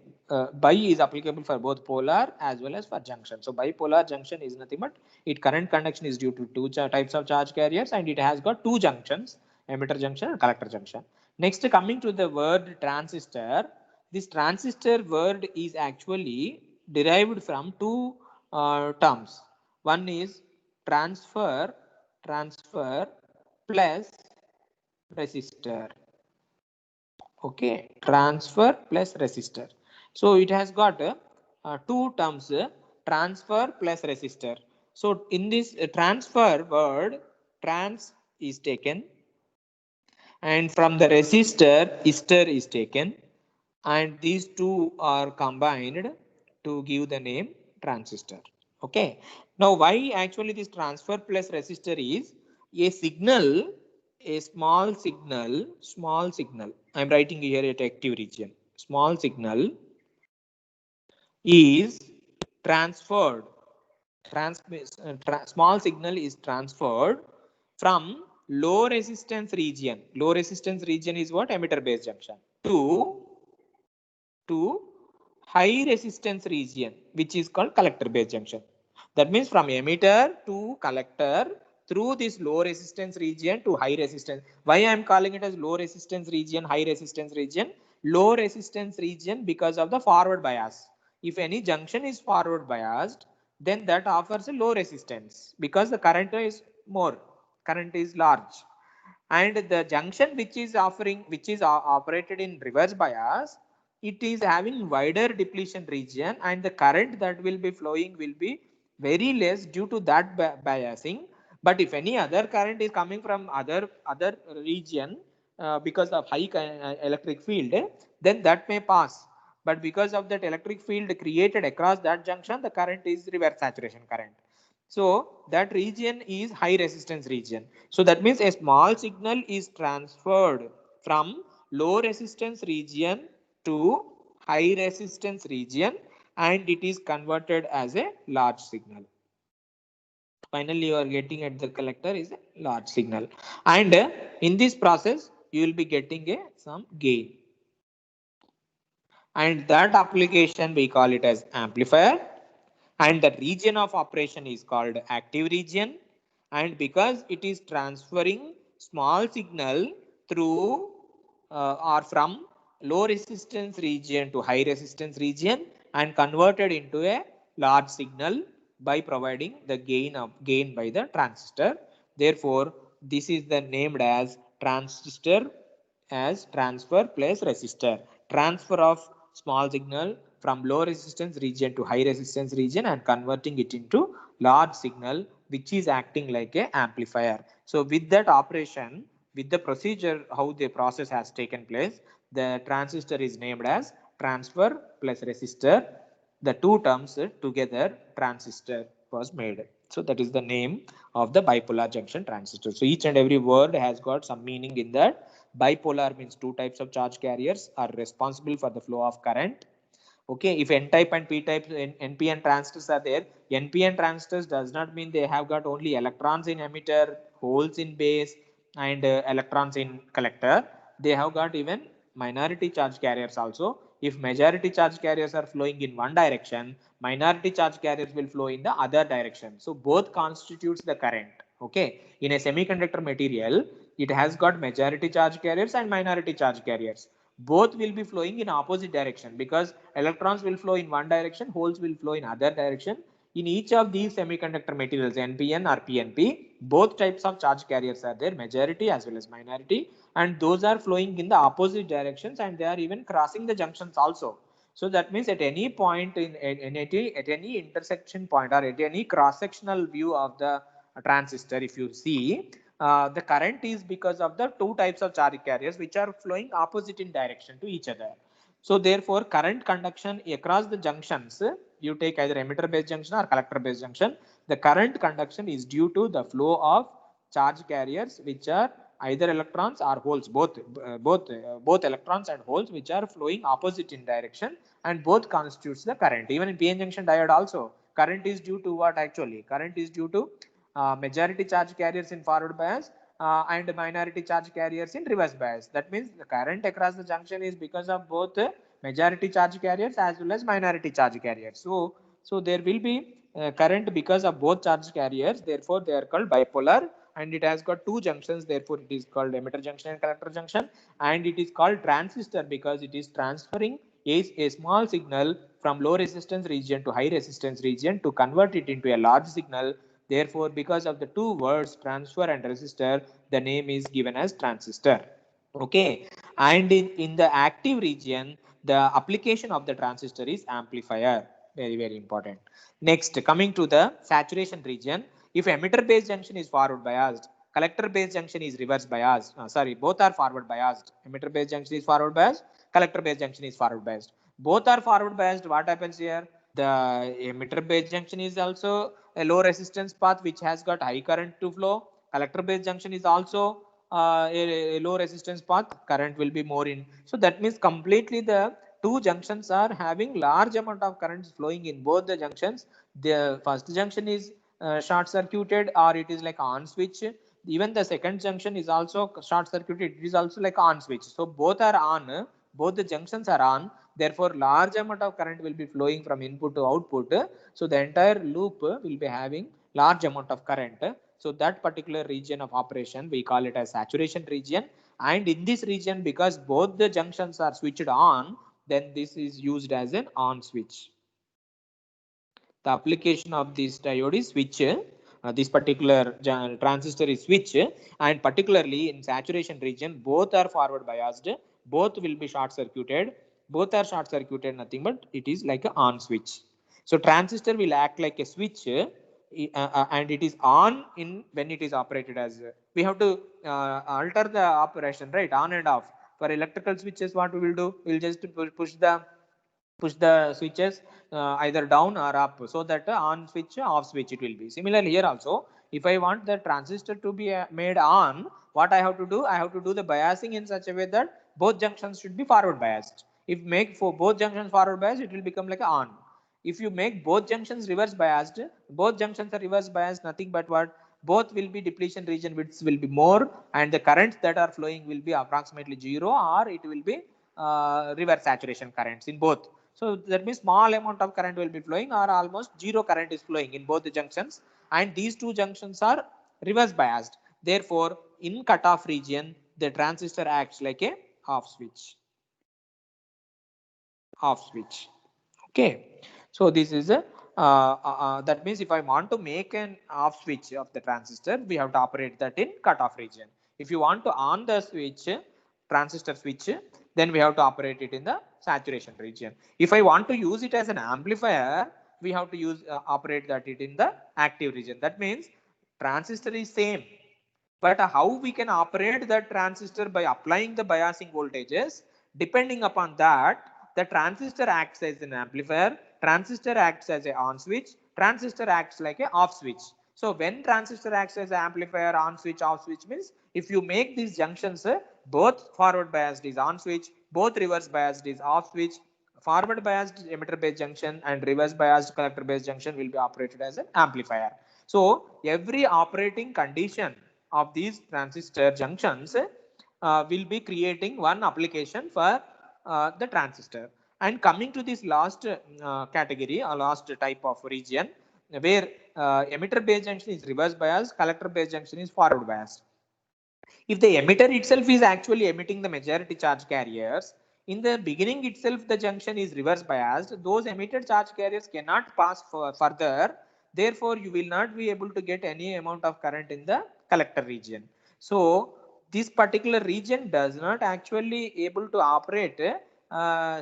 bi is applicable for both polar as well as for junction. So bipolar junction is nothing but it current conduction is due to two types of charge carriers, and it has got two junctions, emitter junction and collector junction. Next, coming to the word transistor, this transistor word is actually derived from two terms. One is transfer plus resistor. Okay, transfer plus resistor. So it has got two terms, transfer plus resistor. So in this transfer word, trans is taken, and from the resistor, ister is taken, and these two are combined to give the name transistor. Okay. Now, why actually this transfer plus resistor is a signal, a small signal. I'm writing here at active region. Small signal is transferred. Small signal is transferred from low resistance region. Low resistance region is what? Emitter base junction. To high resistance region, which is called collector base junction. That means from emitter to collector through this low resistance region to high resistance. Why I am calling it as low resistance region, high resistance region? Low resistance region because of the forward bias. If any junction is forward biased, then that offers a low resistance because the current is more, current is large. And the junction which is operated in reverse bias, it is having wider depletion region, and the current that will be flowing will be very less due to that biasing. But if any other current is coming from other region because of high electric field, then that may pass. But because of that electric field created across that junction, the current is reverse saturation current. So that region is high resistance region. So that means a small signal is transferred from low resistance region to high resistance region, and it is converted as a large signal. Finally, you are getting at the collector is a large signal, and in this process you will be getting some gain, and that application we call it as amplifier, and the region of operation is called active region. And because it is transferring small signal through or from low resistance region to high resistance region and converted into a large signal by providing the gain by the transistor. Therefore, this is the named as transistor as transfer plus resistor. Transfer of small signal from low resistance region to high resistance region and converting it into large signal, which is acting like a amplifier. So with that operation, with the procedure, how the process has taken place, the transistor is named as transfer plus resistor. The two terms together, transistor was made. So that is the name of the bipolar junction transistor. So each and every word has got some meaning in that. Bipolar means two types of charge carriers are responsible for the flow of current. Okay, if n-type and p-type NPN transistors are there, NPN transistors does not mean they have got only electrons in emitter, holes in base, and electrons in collector. They have got even minority charge carriers also. If majority charge carriers are flowing in one direction, minority charge carriers will flow in the other direction. So both constitutes the current. Okay, in a semiconductor material, it has got majority charge carriers and minority charge carriers. Both will be flowing in opposite direction because electrons will flow in one direction, holes will flow in other direction. In each of these semiconductor materials, NPN or PNP, both types of charge carriers are there, majority as well as minority, and those are flowing in the opposite directions, and they are even crossing the junctions also. So that means at any point at any intersection point or at any cross sectional view of the transistor, if you see, the current is because of the two types of charge carriers which are flowing opposite in direction to each other. So therefore, current conduction across the junctions, you take either emitter based junction or collector based junction, the current conduction is due to the flow of charge carriers which are either electrons or holes, both electrons and holes which are flowing opposite in direction, and both constitutes the current. Even in PN junction diode also, current is due to what? Actually current is due to majority charge carriers in forward bias and minority charge carriers in reverse bias. That means the current across the junction is because of both majority charge carriers as well as minority charge carriers. So there will be current because of both charge carriers. Therefore, they are called bipolar, and it has got two junctions. Therefore, it is called emitter junction and collector junction. And it is called transistor because it is transferring a small signal from low resistance region to high resistance region to convert it into a large signal. Therefore, because of the two words transfer and resistor, the name is given as transistor. Okay, and in the active region, the application of the transistor is amplifier. Very important. Next, coming to the saturation region, if emitter based junction is forward biased, collector based junction is reverse biased. Both are forward biased. Emitter based junction is forward biased, collector based junction is forward biased. Both are forward biased. What happens here? The emitter based junction is also a low resistance path which has got high current to flow. Collector based junction is also a low resistance path, current will be more in. So that means completely the two junctions are having large amount of currents flowing in both the junctions. The first junction is short circuited, or it is like on switch. Even the second junction is also short circuited, it is also like on switch. So both are on, both the junctions are on. Therefore, large amount of current will be flowing from input to output. So the entire loop will be having large amount of current. So that particular region of operation, we call it as saturation region. And in this region, because both the junctions are switched on, then this is used as an on switch. The application of this diode is switch. This particular transistor is switch, and particularly in saturation region, both are forward biased, both will be short circuited. Both are short circuited, nothing but it is like a on switch. So transistor will act like a switch, and it is on in when it is operated as we have to alter the operation, right? On and off. For electrical switches, what we will do? We'll just push the switches either down or up, so that on switch, off switch it will be. Similarly here also, if I want the transistor to be made on, what I have to do? I have to do the biasing in such a way that both junctions should be forward biased. If make for both junctions forward biased, it will become like on. If you make both junctions reverse biased, both junctions are reverse biased, nothing but what? Both will be depletion region widths will be more, and the currents that are flowing will be approximately 0, or it will be reverse saturation currents in both. So that means small amount of current will be flowing, or almost zero current is flowing in both the junctions, and these two junctions are reverse biased. Therefore, in cutoff region, the transistor acts like a off switch. Off switch. Okay. So this is a that means if I want to make an off switch of the transistor, we have to operate that in cutoff region. If you want to on the switch, transistor switch, then we have to operate it in the saturation region. If I want to use it as an amplifier, we have to use operate that it in the active region. That means transistor is same, but how we can operate that transistor by applying the biasing voltages, depending upon that, the transistor acts as an amplifier, transistor acts as a on switch, transistor acts like a off switch. So when transistor acts as amplifier, on switch, off switch means if you make these junctions both forward biased is on switch, both reverse biased is off switch, forward biased emitter based junction and reverse biased collector based junction will be operated as an amplifier. So every operating condition of these transistor junctions will be creating one application for the transistor. And coming to this last category or last type of region where emitter based junction is reverse biased, collector based junction is forward biased. If the emitter itself is actually emitting the majority charge carriers, in the beginning itself the junction is reverse biased, those emitted charge carriers cannot pass further. Therefore, you will not be able to get any amount of current in the collector region. So, this particular region does not actually able to operate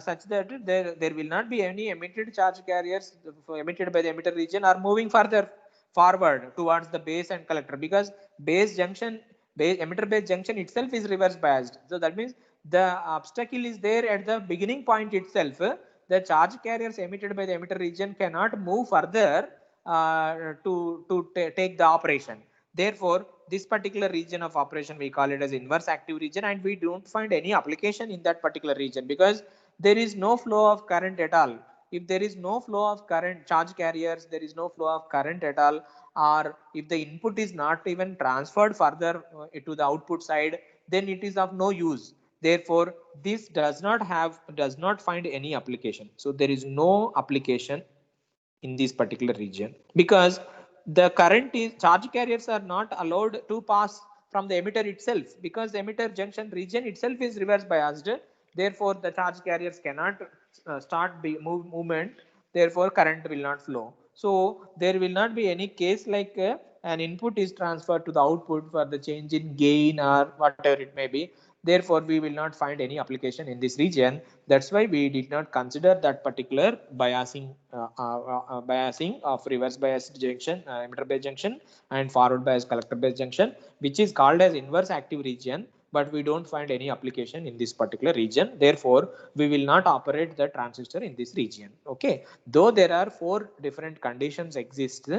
such that there will not be any emitted charge carriers emitted by the emitter region are moving further forward towards the base and collector, because base junction emitter base junction itself is reverse biased. So that means the obstacle is there at the beginning point itself. The charge carriers emitted by the emitter region cannot move further to take the operation. Therefore, this particular region of operation we call it as inverse active region, and we don't find any application in that particular region because there is no flow of current at all. If there is no flow of current charge carriers, there is no flow of current at all, or if the input is not even transferred further to the output side, then it is of no use. Therefore, this does not find any application. So there is no application in this particular region because the current is charge carriers are not allowed to pass from the emitter itself, because the emitter junction region itself is reverse biased. Therefore, the charge carriers cannot start movement. Therefore, current will not flow. So there will not be any case like an input is transferred to the output for the change in gain or whatever it may be. Therefore, we will not find any application in this region. That's why we did not consider that particular biasing of reverse biased junction, emitter based junction, and forward biased collector based junction, which is called as inverse active region. But we don't find any application in this particular region. Therefore, we will not operate the transistor in this region. Okay, though there are 4 different conditions exist,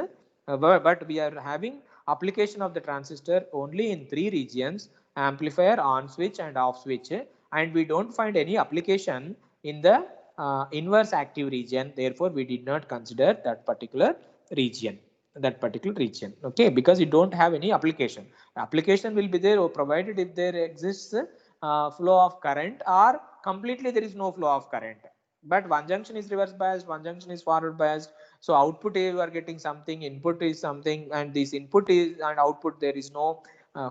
but we are having application of the transistor only in 3 regions: amplifier, on switch, and off switch, and we don't find any application in the inverse active region. Therefore, we did not consider that particular region. Okay, because you don't have any application. Application will be there provided if there exists flow of current, or completely there is no flow of current, but one junction is reverse biased, one junction is forward biased. So output you are getting something, input is something, and this input is and output there is no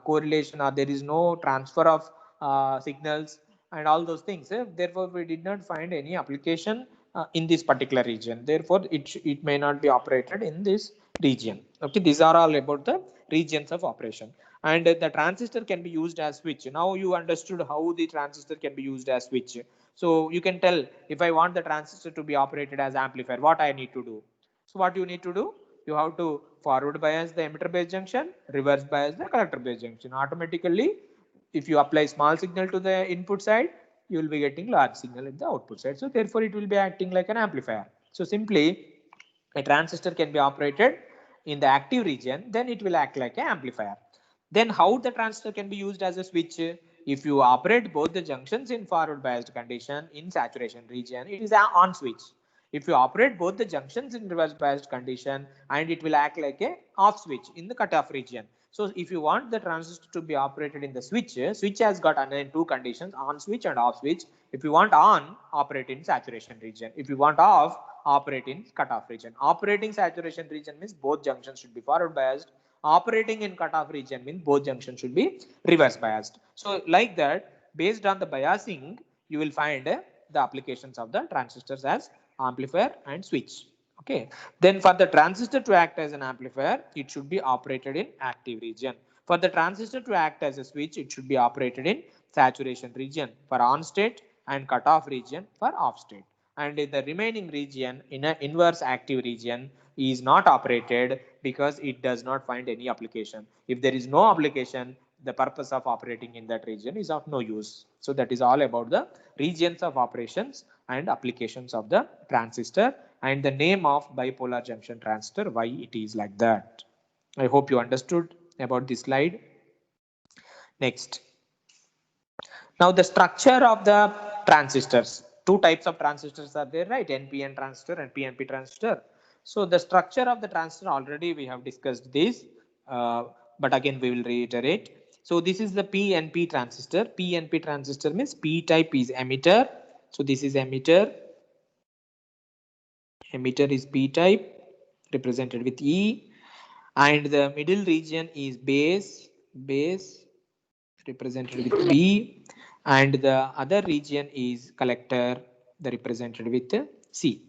correlation, or there is no transfer of signals and all those things. Therefore, we did not find any application in this particular region. Therefore, it may not be operated in this region. Okay, these are all about the regions of operation. And the transistor can be used as switch. Now you understood how the transistor can be used as switch. So you can tell, if I want the transistor to be operated as amplifier, what I need to do. So what you need to do? You have to forward bias the emitter based junction, reverse bias the collector based junction. Automatically, if you apply small signal to the input side, you will be getting large signal in the output side. So therefore, it will be acting like an amplifier. So simply, a transistor can be operated in the active region, then it will act like an amplifier. Then how the transistor can be used as a switch? If you operate both the junctions in forward biased condition in saturation region, it is an on switch. If you operate both the junctions in reverse biased condition, and it will act like a off switch in the cutoff region. So if you want the transistor to be operated in the switch, switch has got another 2 conditions, on switch and off switch. If you want on, operate in saturation region. If you want off, operate in cutoff region. Operating saturation region means both junctions should be forward biased. Operating in cutoff region means both junctions should be reverse biased. So like that, based on the biasing, you will find the applications of the transistors as amplifier and switch. Okay, then for the transistor to act as an amplifier, it should be operated in active region. For the transistor to act as a switch, it should be operated in saturation region for on state and cutoff region for off state. And in the remaining region, in an inverse active region, is not operated because it does not find any application. If there is no application, the purpose of operating in that region is of no use. So that is all about the regions of operations and applications of the transistor. and the name of bipolar junction transistor, why it is like that. I hope you understood about this slide. Next. Now the structure of the transistors. Two types of transistors are there, right? NPN transistor and PNP transistor. So the structure of the transistor, already we have discussed this, but again we will reiterate. So this is the PNP transistor. PNP transistor means P type is emitter. So this is emitter. Emitter is P type, represented with E, and the middle region is base, represented with B, and the other region is collector, the represented with C.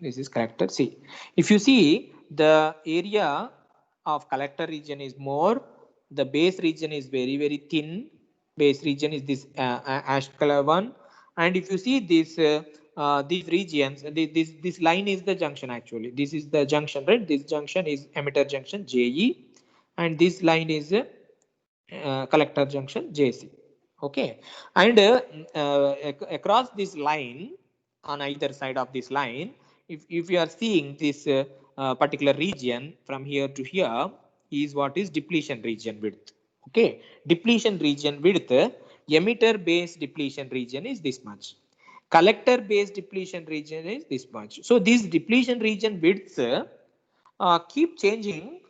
This is collector C. If you see, the area of collector region is more, the base region is very thin. Base region is this ash color one, and if you see this these regions, this line is the junction. Actually this is the junction, right? This junction is emitter junction JE, and this line is collector junction JC. Okay, and across this line, on either side of this line, if you are seeing this particular region from here to here, is what is depletion region width. Okay, depletion region width, emitter base depletion region is this much, collector base depletion region is this much. So these depletion region widths keep changing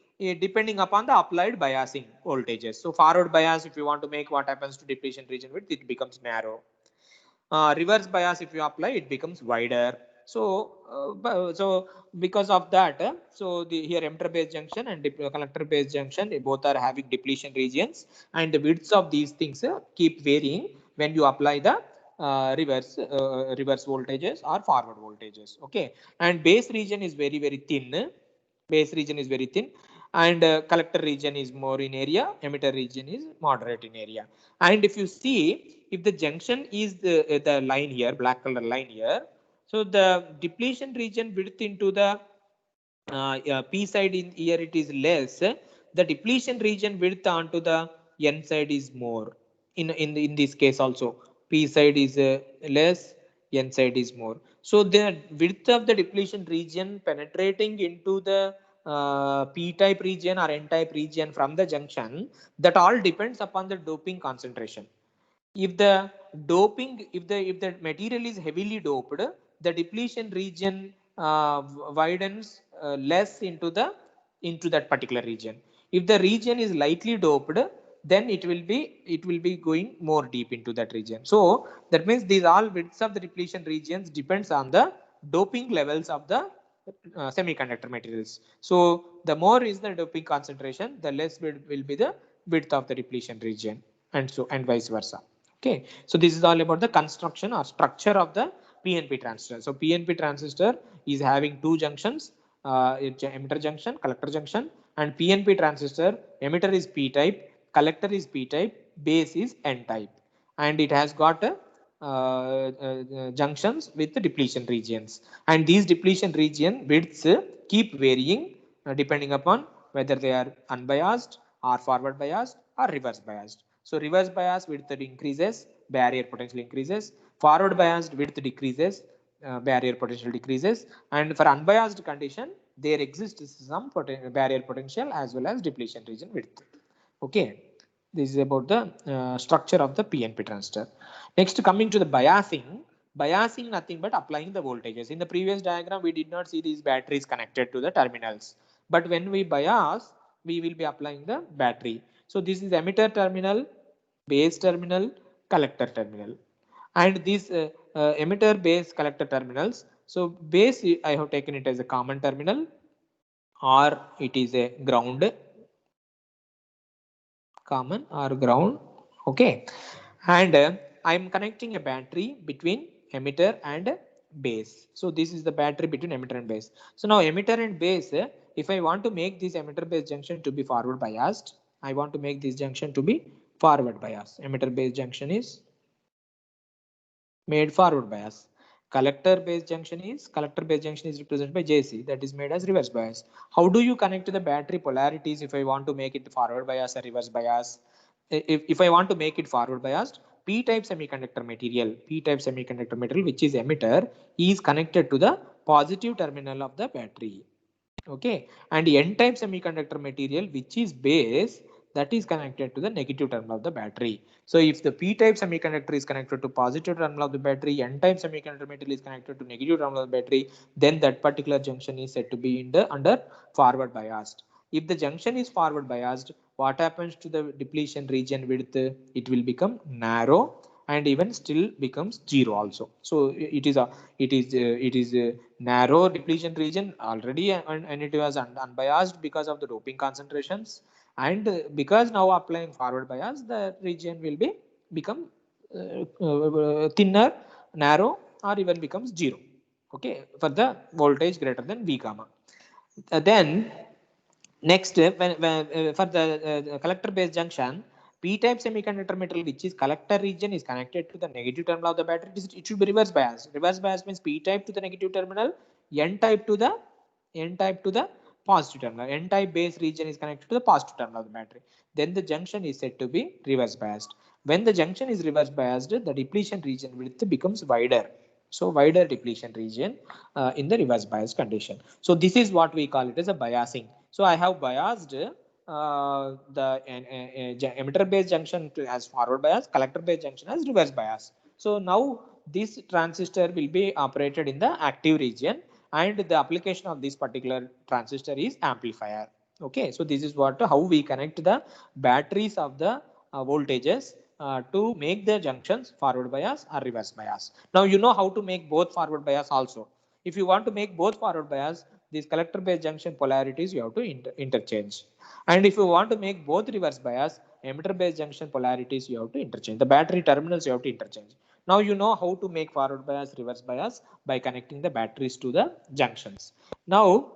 depending upon the applied biasing voltages. So forward bias, if you want to make, what happens to depletion region width, it becomes narrow. Reverse bias, if you apply, it becomes wider. So because of that, so the here emitter base junction and collector base junction, they both are having depletion regions, and the widths of these things keep varying when you apply the reverse voltages or forward voltages. Okay, and base region is very thin. Base region is very thin, and collector region is more in area, emitter region is moderate in area. And if you see, if the junction is the line here, black color line here, so the depletion region width into the P side in here, it is less, the depletion region width onto the N side is more. In this case also, P side is less, N side is more. So the width of the depletion region penetrating into the P type region or N type region from the junction, that all depends upon the doping concentration. If the doping, if the material is heavily doped, the depletion region widens less into that particular region. If the region is lightly doped, then it will be going more deep into that region. So that means these all widths of the depletion regions depends on the doping levels of the semiconductor materials. So the more is the doping concentration, the less will be the width of the depletion region, and vice versa. Okay, so this is all about the construction or structure of the PNP transistor. So PNP transistor is having two junctions, emitter junction, collector junction, and PNP transistor, emitter is P type, collector is P type, base is N type, and it has got junctions with the depletion regions, and these depletion region widths keep varying depending upon whether they are unbiased or forward biased or reverse biased. So reverse bias width increases, barrier potential increases. Forward biased width decreases, barrier potential decreases. And for unbiased condition, there exists some barrier potential as well as depletion region width. Okay, this is about the structure of the PNP transistor. Next, coming to the biasing. Biasing nothing but applying the voltages. In the previous diagram, we did not see these batteries connected to the terminals. But when we bias, we will be applying the battery. So this is emitter terminal, base terminal, collector terminal. And these emitter, base, collector terminals. So base, I have taken it as a common terminal, or it is a ground, common or ground. Okay, and I am connecting a battery between emitter and base. So this is the battery between emitter and base. So now emitter and base, if I want to make this emitter base junction to be forward biased, I want to make this junction to be forward bias. Emitter base junction is made forward bias. Collector base junction is represented by JC, that is made as reverse bias. How do you connect the battery polarities if I want to make it forward bias or reverse bias? If I want to make it forward biased, p-type semiconductor material, which is emitter, is connected to the positive terminal of the battery. Okay, and n-type semiconductor material, which is base, that is connected to the negative terminal of the battery. So if the p-type semiconductor is connected to positive terminal of the battery, n-type semiconductor material is connected to negative terminal of the battery, then that particular junction is said to be in the under forward biased. If the junction is forward biased, what happens to the depletion region width? It will become narrow and even still becomes zero also. So it is a narrow depletion region already, and it was unbiased because of the doping concentrations, and because now applying forward bias, the region will be become thinner, narrow, or even becomes zero. Okay, for the voltage greater than V gamma. Then next, for the collector based junction, p-type semiconductor metal, which is collector region, is connected to the negative terminal of the battery. It should be reverse bias. Reverse bias means p-type to the negative terminal, n-type to the positive terminal. N-type base region is connected to the positive terminal of the battery. Then the junction is said to be reverse biased. When the junction is reverse biased, the depletion region width becomes wider. So wider depletion region in the reverse bias condition. So this is what we call it as a biasing. So I have biased the emitter based junction as forward bias, collector based junction as reverse bias. So now this transistor will be operated in the active region, and the application of this particular transistor is amplifier. Okay, so this is what how we connect the batteries of the voltages to make the junctions forward bias or reverse bias. Now you know how to make both forward bias also. If you want to make both forward bias, these collector based junction polarities you have to interchange. And if you want to make both reverse bias, emitter based junction polarities you have to interchange. The battery terminals you have to interchange. Now you know how to make forward bias, reverse bias by connecting the batteries to the junctions. Now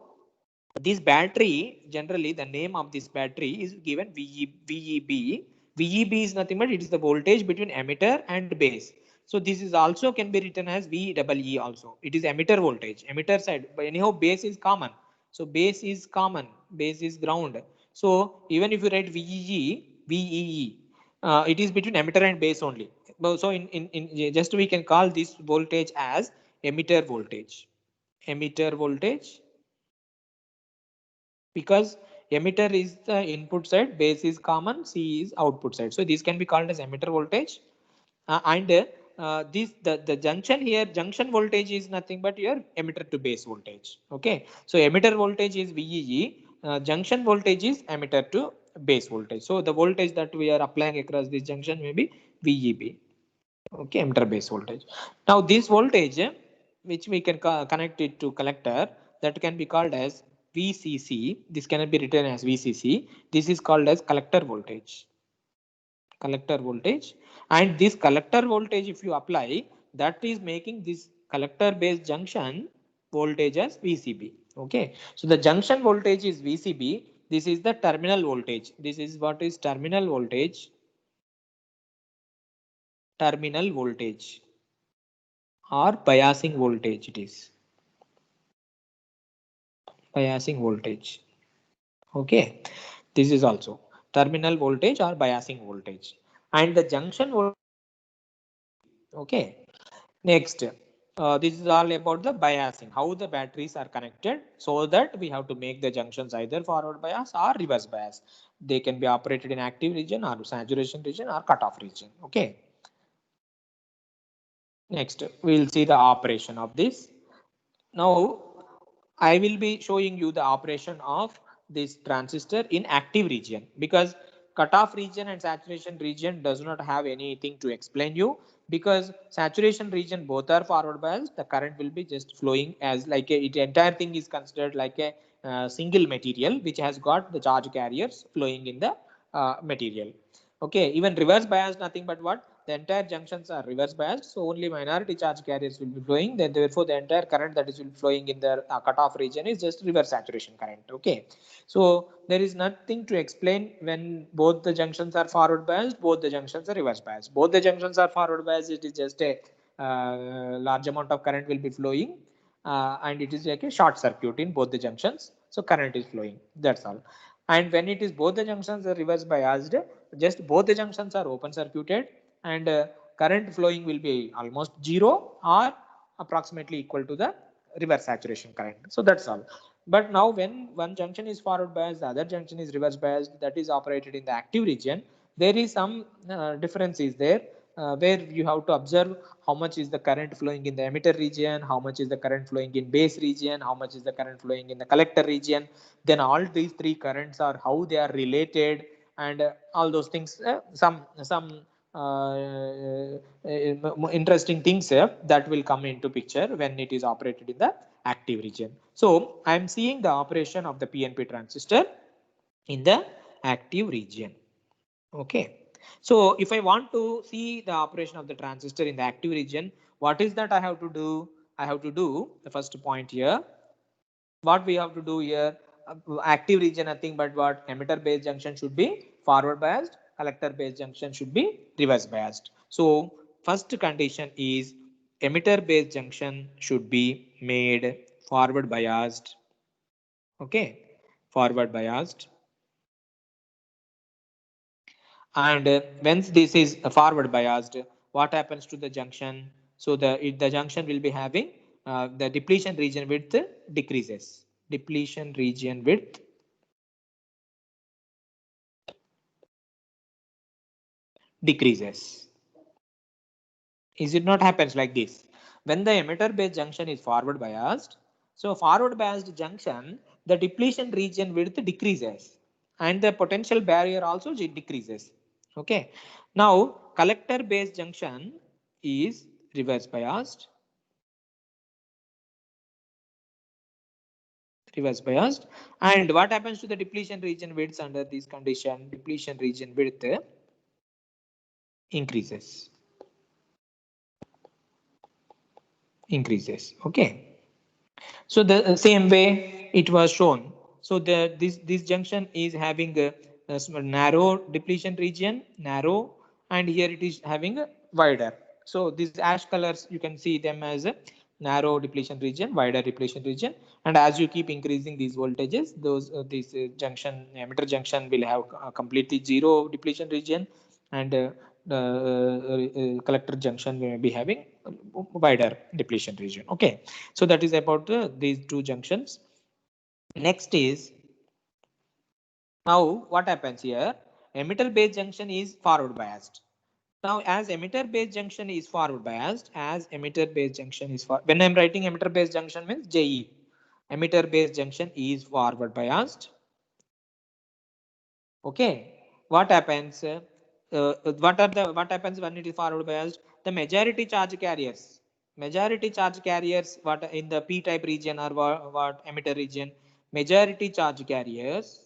this battery, generally the name of this battery is given VEB. VEB is nothing but it is the voltage between emitter and base. So this is also can be written as VEE also. It is emitter voltage, emitter side. But anyhow, base is common. So base is common, base is ground. So even if you write VEE, it is between emitter and base only. So in just we can call this voltage as emitter voltage. Emitter voltage, because emitter is the input side, base is common, C is output side. So this can be called as emitter voltage. And this the junction here, junction voltage is nothing but your emitter to base voltage. Okay, so emitter voltage is VEE, junction voltage is emitter to base voltage. So the voltage that we are applying across this junction may be VEB. Okay, emitter base voltage. Now this voltage, which we can connect it to collector, that can be called as VCC. This cannot be written as VCC. This is called as collector voltage. Collector voltage, and this collector voltage, if you apply, that is making this collector based junction voltage as VCB. Okay, so the junction voltage is VCB. This is the terminal voltage. This is what is terminal voltage. Terminal voltage or biasing voltage, it is biasing voltage. Okay, this is also terminal voltage or biasing voltage, and the junction voltage. Okay, next, this is all about the biasing, how the batteries are connected, so that we have to make the junctions either forward bias or reverse bias. They can be operated in active region or saturation region or cutoff region. Okay, next we'll see the operation of this. Now I will be showing you the operation of this transistor in active region, because cutoff region and saturation region does not have anything to explain you, because saturation region both are forward biased. The current will be just flowing as like a, it entire thing is considered like a single material which has got the charge carriers flowing in the material. Okay, even reverse bias nothing but what, the entire junctions are reverse biased, so only minority charge carriers will be flowing. Then therefore the entire current that is flowing in the cutoff region is just reverse saturation current. Okay, so there is nothing to explain when both the junctions are forward biased, both the junctions are reverse biased. Both the junctions are forward biased, it is just a large amount of current will be flowing, and it is like a short circuit in both the junctions, so current is flowing, that's all. And when it is both the junctions are reverse biased, just both the junctions are open circuited, and current flowing will be almost 0 or approximately equal to the reverse saturation current. So that's all. But now when one junction is forward biased, the other junction is reverse biased, that is operated in the active region, there is some difference is there, where you have to observe how much is the current flowing in the emitter region, how much is the current flowing in base region, how much is the current flowing in the collector region. Then all these three currents are how they are related, and all those things, some interesting things that will come into picture when it is operated in the active region. So I am seeing the operation of the PNP transistor in the active region. Okay. So if I want to see the operation of the transistor in the active region, what is that I have to do? I have to do the first point here. What we have to do here, active region nothing but what, emitter based junction should be forward biased, collector based junction should be reverse biased. So first condition is emitter based junction should be made forward biased. Okay, forward biased. And once this is forward biased, what happens to the junction? So the junction will be having the depletion region width decreases. Depletion region width decreases. Is it not happens like this? When the emitter based junction is forward biased, so forward biased junction, the depletion region width decreases and the potential barrier also decreases. Okay. Now collector based junction is reverse biased. Reverse biased. And what happens to the depletion region widths under this condition? Depletion region width increases. Okay. So the same way it was shown. So this junction is having a narrow depletion region, narrow, and here it is having a wider. So these ash colors, you can see them as a narrow depletion region, wider depletion region, and as you keep increasing these voltages, those this junction, emitter junction will have completely zero depletion region, and collector junction will be having wider depletion region. Okay, so that is about these two junctions. Next is, now what happens here, emitter base junction is forward biased. Now as emitter base junction is forward biased, when I'm writing emitter base junction means JE, emitter base junction is forward biased. Okay, what happens? What happens when it is forward biased? The majority charge carriers, what in the p-type region or what emitter region, majority charge carriers.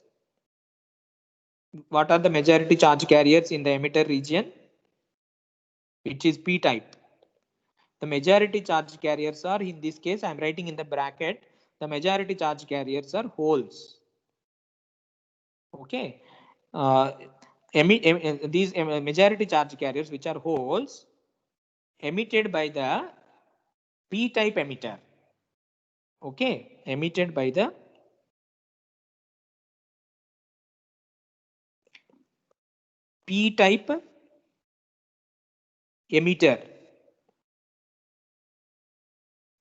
What are the majority charge carriers in the emitter region? Which is p-type. The majority charge carriers are, in this case, I am writing in the bracket. The majority charge carriers are holes. Okay. These majority charge carriers, which are holes, emitted by the p-type emitter. Okay, emitted by the p-type emitter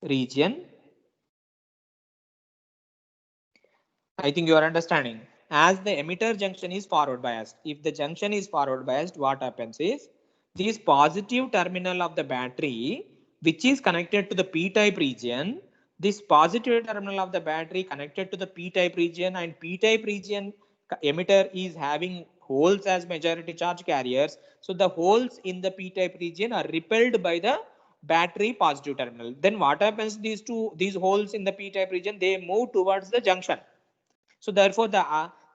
region. I think you are understanding. As the emitter junction is forward biased, if the junction is forward biased, what happens is this positive terminal of the battery, which is connected to the p-type region, this positive terminal of the battery connected to the p-type region, and p-type region emitter is having holes as majority charge carriers. So the holes in the p-type region are repelled by the battery positive terminal. Then what happens? These holes in the p-type region, they move towards the junction. So therefore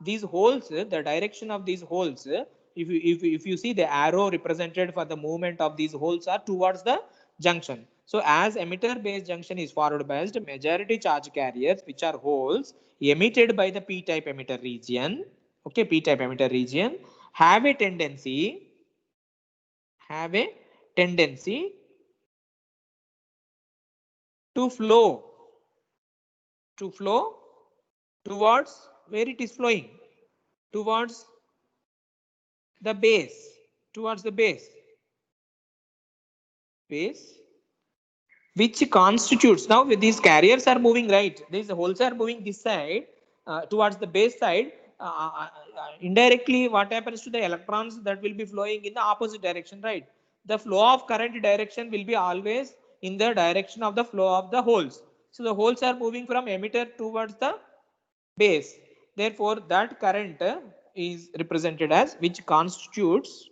these holes, the direction of these holes, if you see the arrow represented for the movement of these holes are towards the junction. So as emitter based junction is forward biased, majority charge carriers, which are holes emitted by the p-type emitter region, okay, p-type emitter region, have a tendency to flow towards where it is flowing, towards the base, base which constitutes, now these carriers are moving right, these holes are moving this side towards the base side. Indirectly what happens to the electrons that will be flowing in the opposite direction, right? The flow of current direction will be always in the direction of the flow of the holes. So the holes are moving from emitter towards the base, therefore that current is represented as, which constitutes,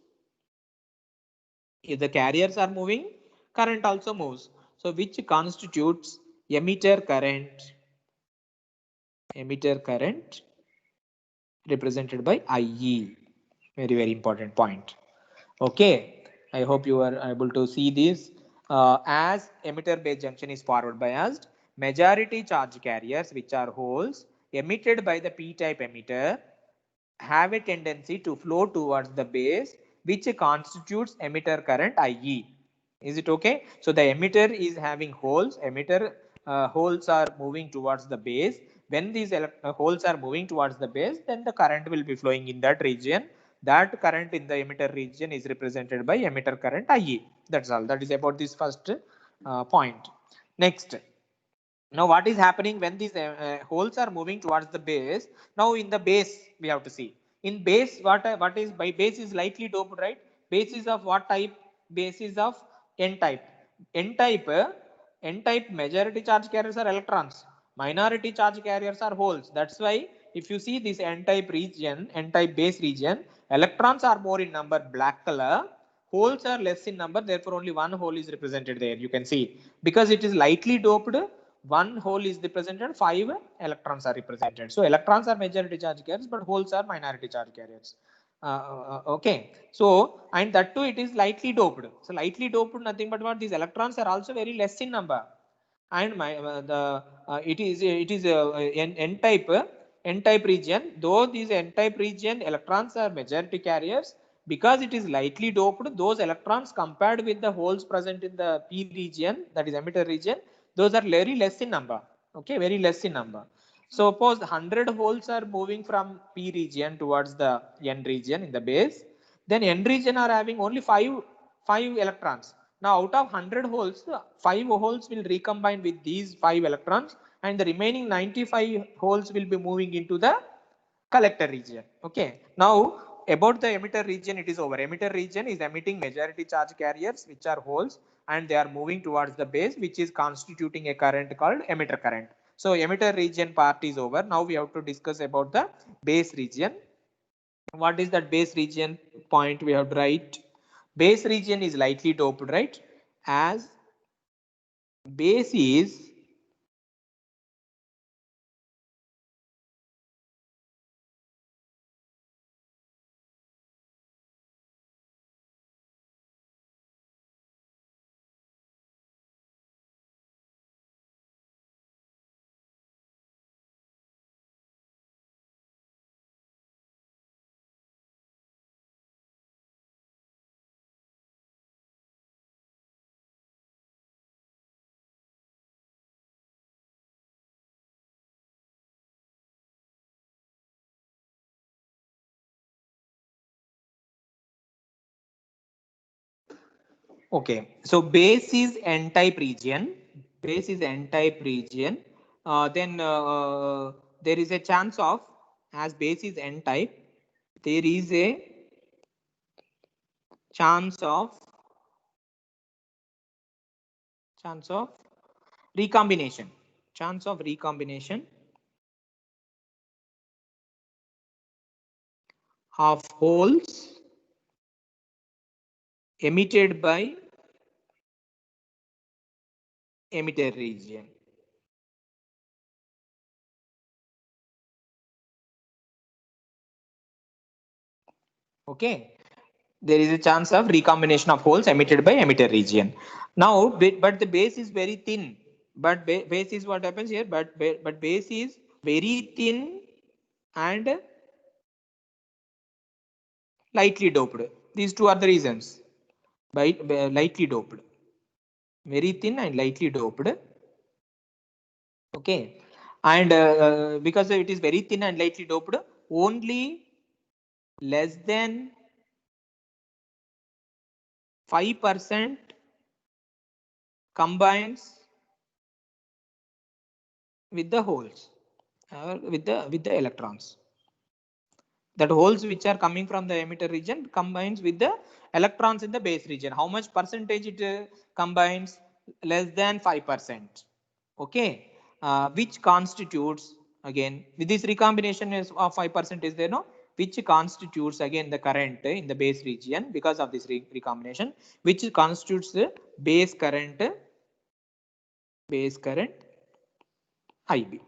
if the carriers are moving, current also moves, so which constitutes emitter current, emitter current represented by IE. Very, very important point. Okay, I hope you are able to see this. As emitter base junction is forward biased, majority charge carriers, which are holes emitted by the p-type emitter, have a tendency to flow towards the base, which constitutes emitter current IE. Is it okay? So the emitter is having holes, emitter holes are moving towards the base. When these holes are moving towards the base, then the current will be flowing in that region. That current in the emitter region is represented by emitter current IE. That's all. That is about this first point. Next. Now what is happening when these holes are moving towards the base? Now in the base we have to see. In base, what is by base is lightly doped, right? Base is of what type? Base is of N type. N type, N type majority charge carriers are electrons. Minority charge carriers are holes. That's why if you see this N type region, N type base region, electrons are more in number, black color. Holes are less in number, therefore only one hole is represented there. You can see because it is lightly doped, one hole is represented, 5 electrons are represented. So electrons are majority charge carriers, but holes are minority charge carriers. Okay, so and that too it is lightly doped. So lightly doped, nothing but what, these electrons are also very less in number, and it is n type N type region. Though these N type region electrons are majority carriers, because it is lightly doped, those electrons compared with the holes present in the P region, that is emitter region, those are very less in number. Okay, very less in number. Suppose 100 holes are moving from P region towards the N region in the base, then N region are having only 5 electrons. Now out of 100 holes, 5 holes will recombine with these 5 electrons, and the remaining 95 holes will be moving into the collector region. Okay, now about the emitter region, it is over. Emitter region is emitting majority charge carriers, which are holes, and they are moving towards the base, which is constituting a current called emitter current. So emitter region part is over. Now we have to discuss about the base region. What is that base region point we have to write? Base region is lightly doped, right? As base is okay. So base is N-type region. Base is N-type region. Then there is a chance of, as base is N-type, there is a chance of recombination. Chance of recombination of holes emitted by emitter region. Okay, there is a chance of recombination of holes emitted by emitter region. Now, but the base is very thin. But base is what happens here. But base is very thin and lightly doped. These two are the reasons. By lightly doped, very thin and lightly doped. Okay, and because it is very thin and lightly doped, only less than 5% combines with the holes with the electrons. That holes which are coming from the emitter region combines with the electrons in the base region. How much percentage it combines? Less than 5%. Okay, which constitutes, again with this recombination is of 5% is there, no, which constitutes again the current in the base region because of this recombination, which constitutes the base current IB.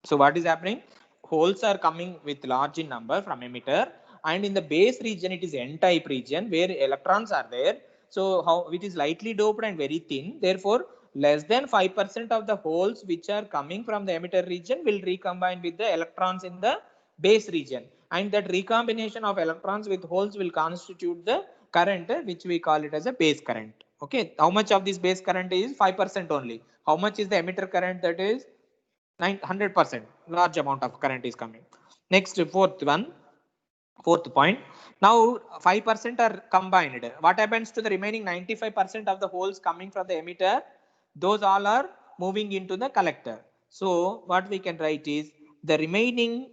So what is happening? Holes are coming with large in number from emitter, and in the base region it is n-type region where electrons are there. So how it is lightly doped and very thin. Therefore, less than 5% of the holes which are coming from the emitter region will recombine with the electrons in the base region, and that recombination of electrons with holes will constitute the current which we call it as a base current. Okay, how much of this base current is 5% only? How much is the emitter current? That is 100%. Large amount of current is coming. Next, fourth point. Now 5% are combined. What happens to the remaining 95% of the holes coming from the emitter? Those all are moving into the collector. So what we can write is the remaining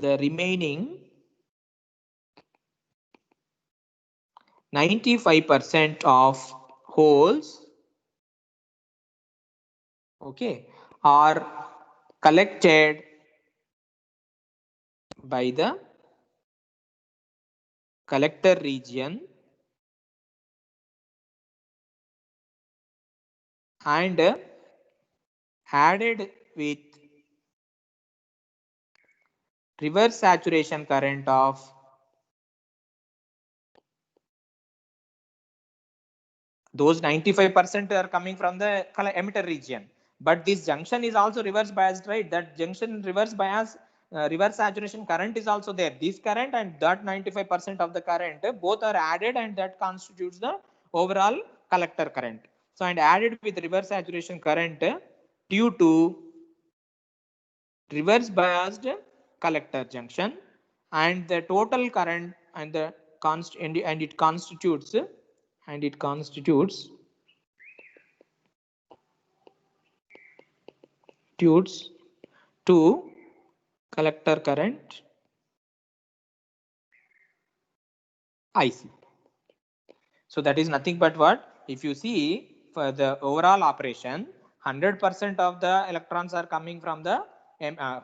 95% of holes, okay, are collected by the collector region and added with reverse saturation current of those 95% are coming from the emitter region, but this junction is also reverse biased, right? That junction reverse bias, reverse saturation current is also there. This current and that 95% of the current both are added, and that constitutes the overall collector current. So and added with reverse saturation current due to reverse biased collector junction, and the total current and the and it constitutes to collector current IC. So that is nothing but what? If you see for the overall operation, 100% of the electrons are coming from the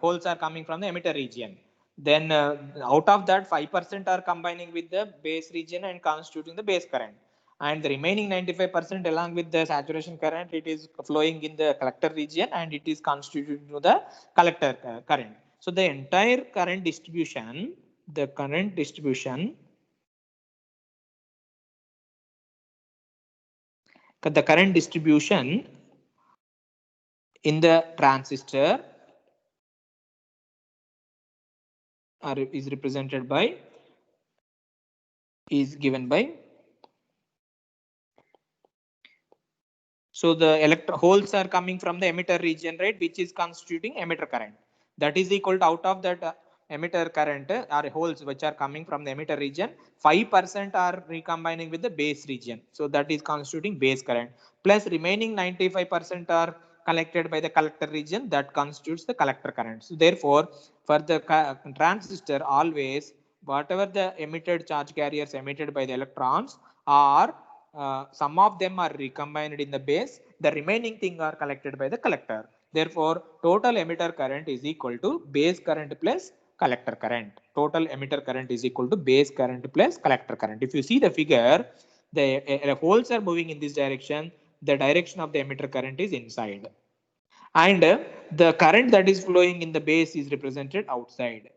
holes are coming from the emitter region. Then out of that 5% are combining with the base region and constituting the base current. And the remaining 95% along with the saturation current, it is flowing in the collector region and it is constituting to the collector current. So the entire current distribution, the current distribution in the transistor is represented by, is given by, so the holes are coming from the emitter region, right, which is constituting emitter current. That is equal to, out of that emitter current are holes which are coming from the emitter region, 5% are recombining with the base region. So that is constituting base current, plus remaining 95% are collected by the collector region, that constitutes the collector current. So therefore, for the transistor, always whatever the emitted charge carriers emitted by the electrons are, some of them are recombined in the base, the remaining thing are collected by the collector. Therefore, total emitter current is equal to base current plus collector current. Total emitter current is equal to base current plus collector current. If you see the figure, the holes are moving in this direction, the direction of the emitter current is inside, and the current that is flowing in the base is represented outside,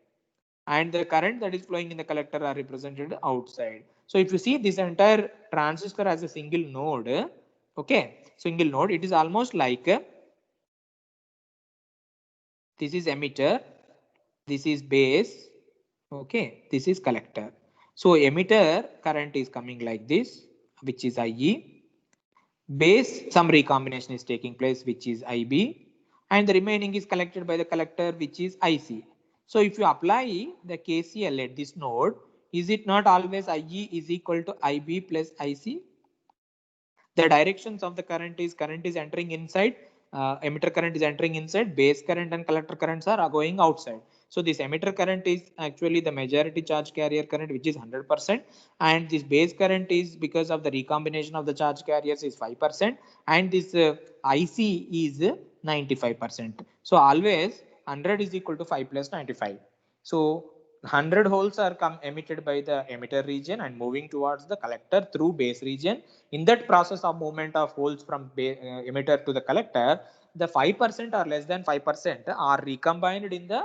and the current that is flowing in the collector are represented outside. So if you see this entire transistor as a single node, okay, single node, it is almost like this is emitter, this is base, okay, this is collector. So emitter current is coming like this, which is IE. Base, some recombination is taking place, which is IB, and the remaining is collected by the collector, which is IC. So if you apply the KCL at this node, is it not always IE is equal to IB plus IC? The directions of the current is entering inside, emitter current is entering inside, base current and collector currents are going outside. So this emitter current is actually the majority charge carrier current, which is 100%, and this base current is because of the recombination of the charge carriers is 5%, and this IC is 95%. So always 100 is equal to 5 plus 95. So 100 holes are emitted by the emitter region and moving towards the collector through base region. In that process of movement of holes from emitter to the collector, the 5% or less than 5% are recombined in the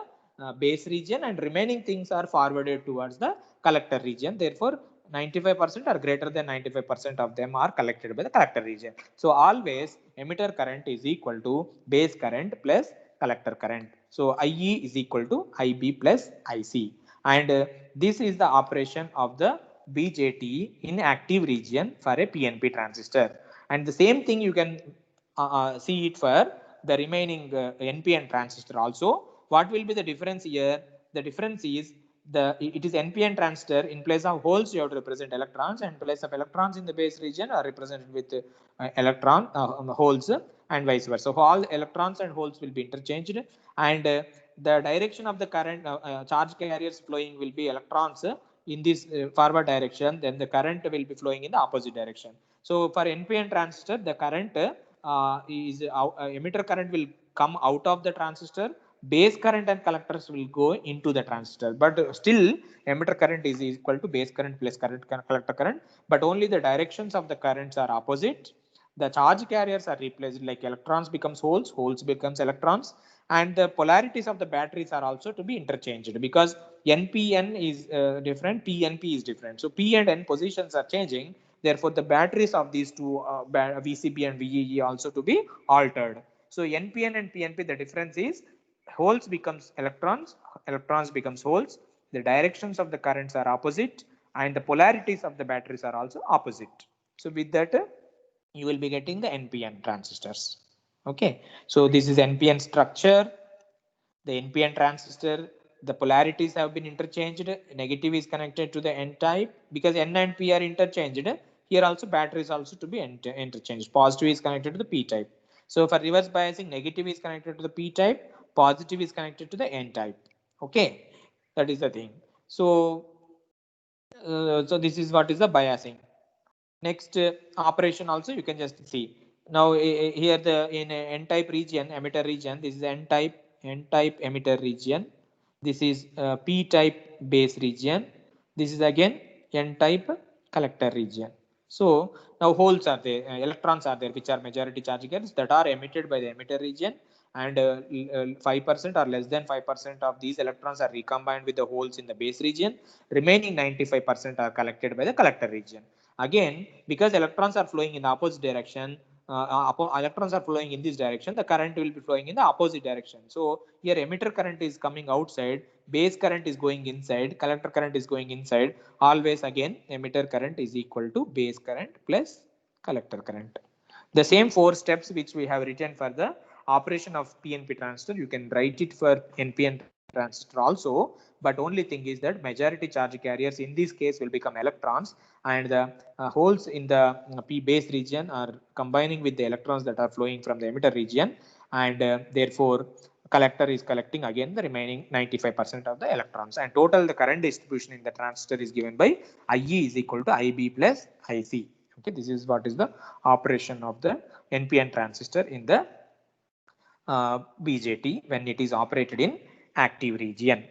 base region, and remaining things are forwarded towards the collector region. Therefore 95% or greater than 95% of them are collected by the collector region. So always emitter current is equal to base current plus collector current. So IE is equal to IB plus IC, and this is the operation of the BJT in active region for a PNP transistor. And the same thing you can see it for the remaining NPN transistor also. What will be the difference here? The difference is it is NPN transistor. In place of holes you have to represent electrons, and in place of electrons in the base region are represented with electron holes, and vice versa. So all electrons and holes will be interchanged, and the direction of the current charge carriers flowing will be electrons in this forward direction, then the current will be flowing in the opposite direction. So for NPN transistor, the current is emitter current will come out of the transistor, base current and collectors will go into the transistor, but still emitter current is equal to base current plus collector current, but only the directions of the currents are opposite. The charge carriers are replaced, like electrons becomes holes, holes becomes electrons, and the polarities of the batteries are also to be interchanged, because NPN is different, PNP is different. So P and N positions are changing. Therefore, the batteries of these two VCB and VEE also to be altered. So NPN and PNP, the difference is holes becomes electrons, electrons becomes holes. The directions of the currents are opposite, and the polarities of the batteries are also opposite. So with that, you will be getting the NPN transistors. Okay, so this is NPN structure. The NPN transistor, the polarities have been interchanged. Negative is connected to the N type, because N and P are interchanged. Here also battery is also to be interchanged. Positive is connected to the P type. So for reverse biasing, negative is connected to the P type, positive is connected to the N type. Okay, that is the thing. So this is what is the biasing. Next operation also you can just see. Now here the in N type region, emitter region, this is N type emitter region. This is P type base region. This is again N type collector region. So now holes are there, electrons are there, which are majority charge carriers that are emitted by the emitter region, and 5% or less than 5% of these electrons are recombined with the holes in the base region. Remaining 95% are collected by the collector region. Again, because electrons are flowing in the opposite direction, electrons are flowing in this direction, the current will be flowing in the opposite direction. So here emitter current is coming outside, base current is going inside, collector current is going inside. Always again emitter current is equal to base current plus collector current. The same 4 steps which we have written for the operation of PNP transistor, you can write it for NPN transistor also, but only thing is that majority charge carriers in this case will become electrons, and the holes in the P base region are combining with the electrons that are flowing from the emitter region, and therefore collector is collecting again the remaining 95% of the electrons, and total the current distribution in the transistor is given by IE is equal to IB plus IC. Okay, this is what is the operation of the NPN transistor in the BJT when it is operated in active region.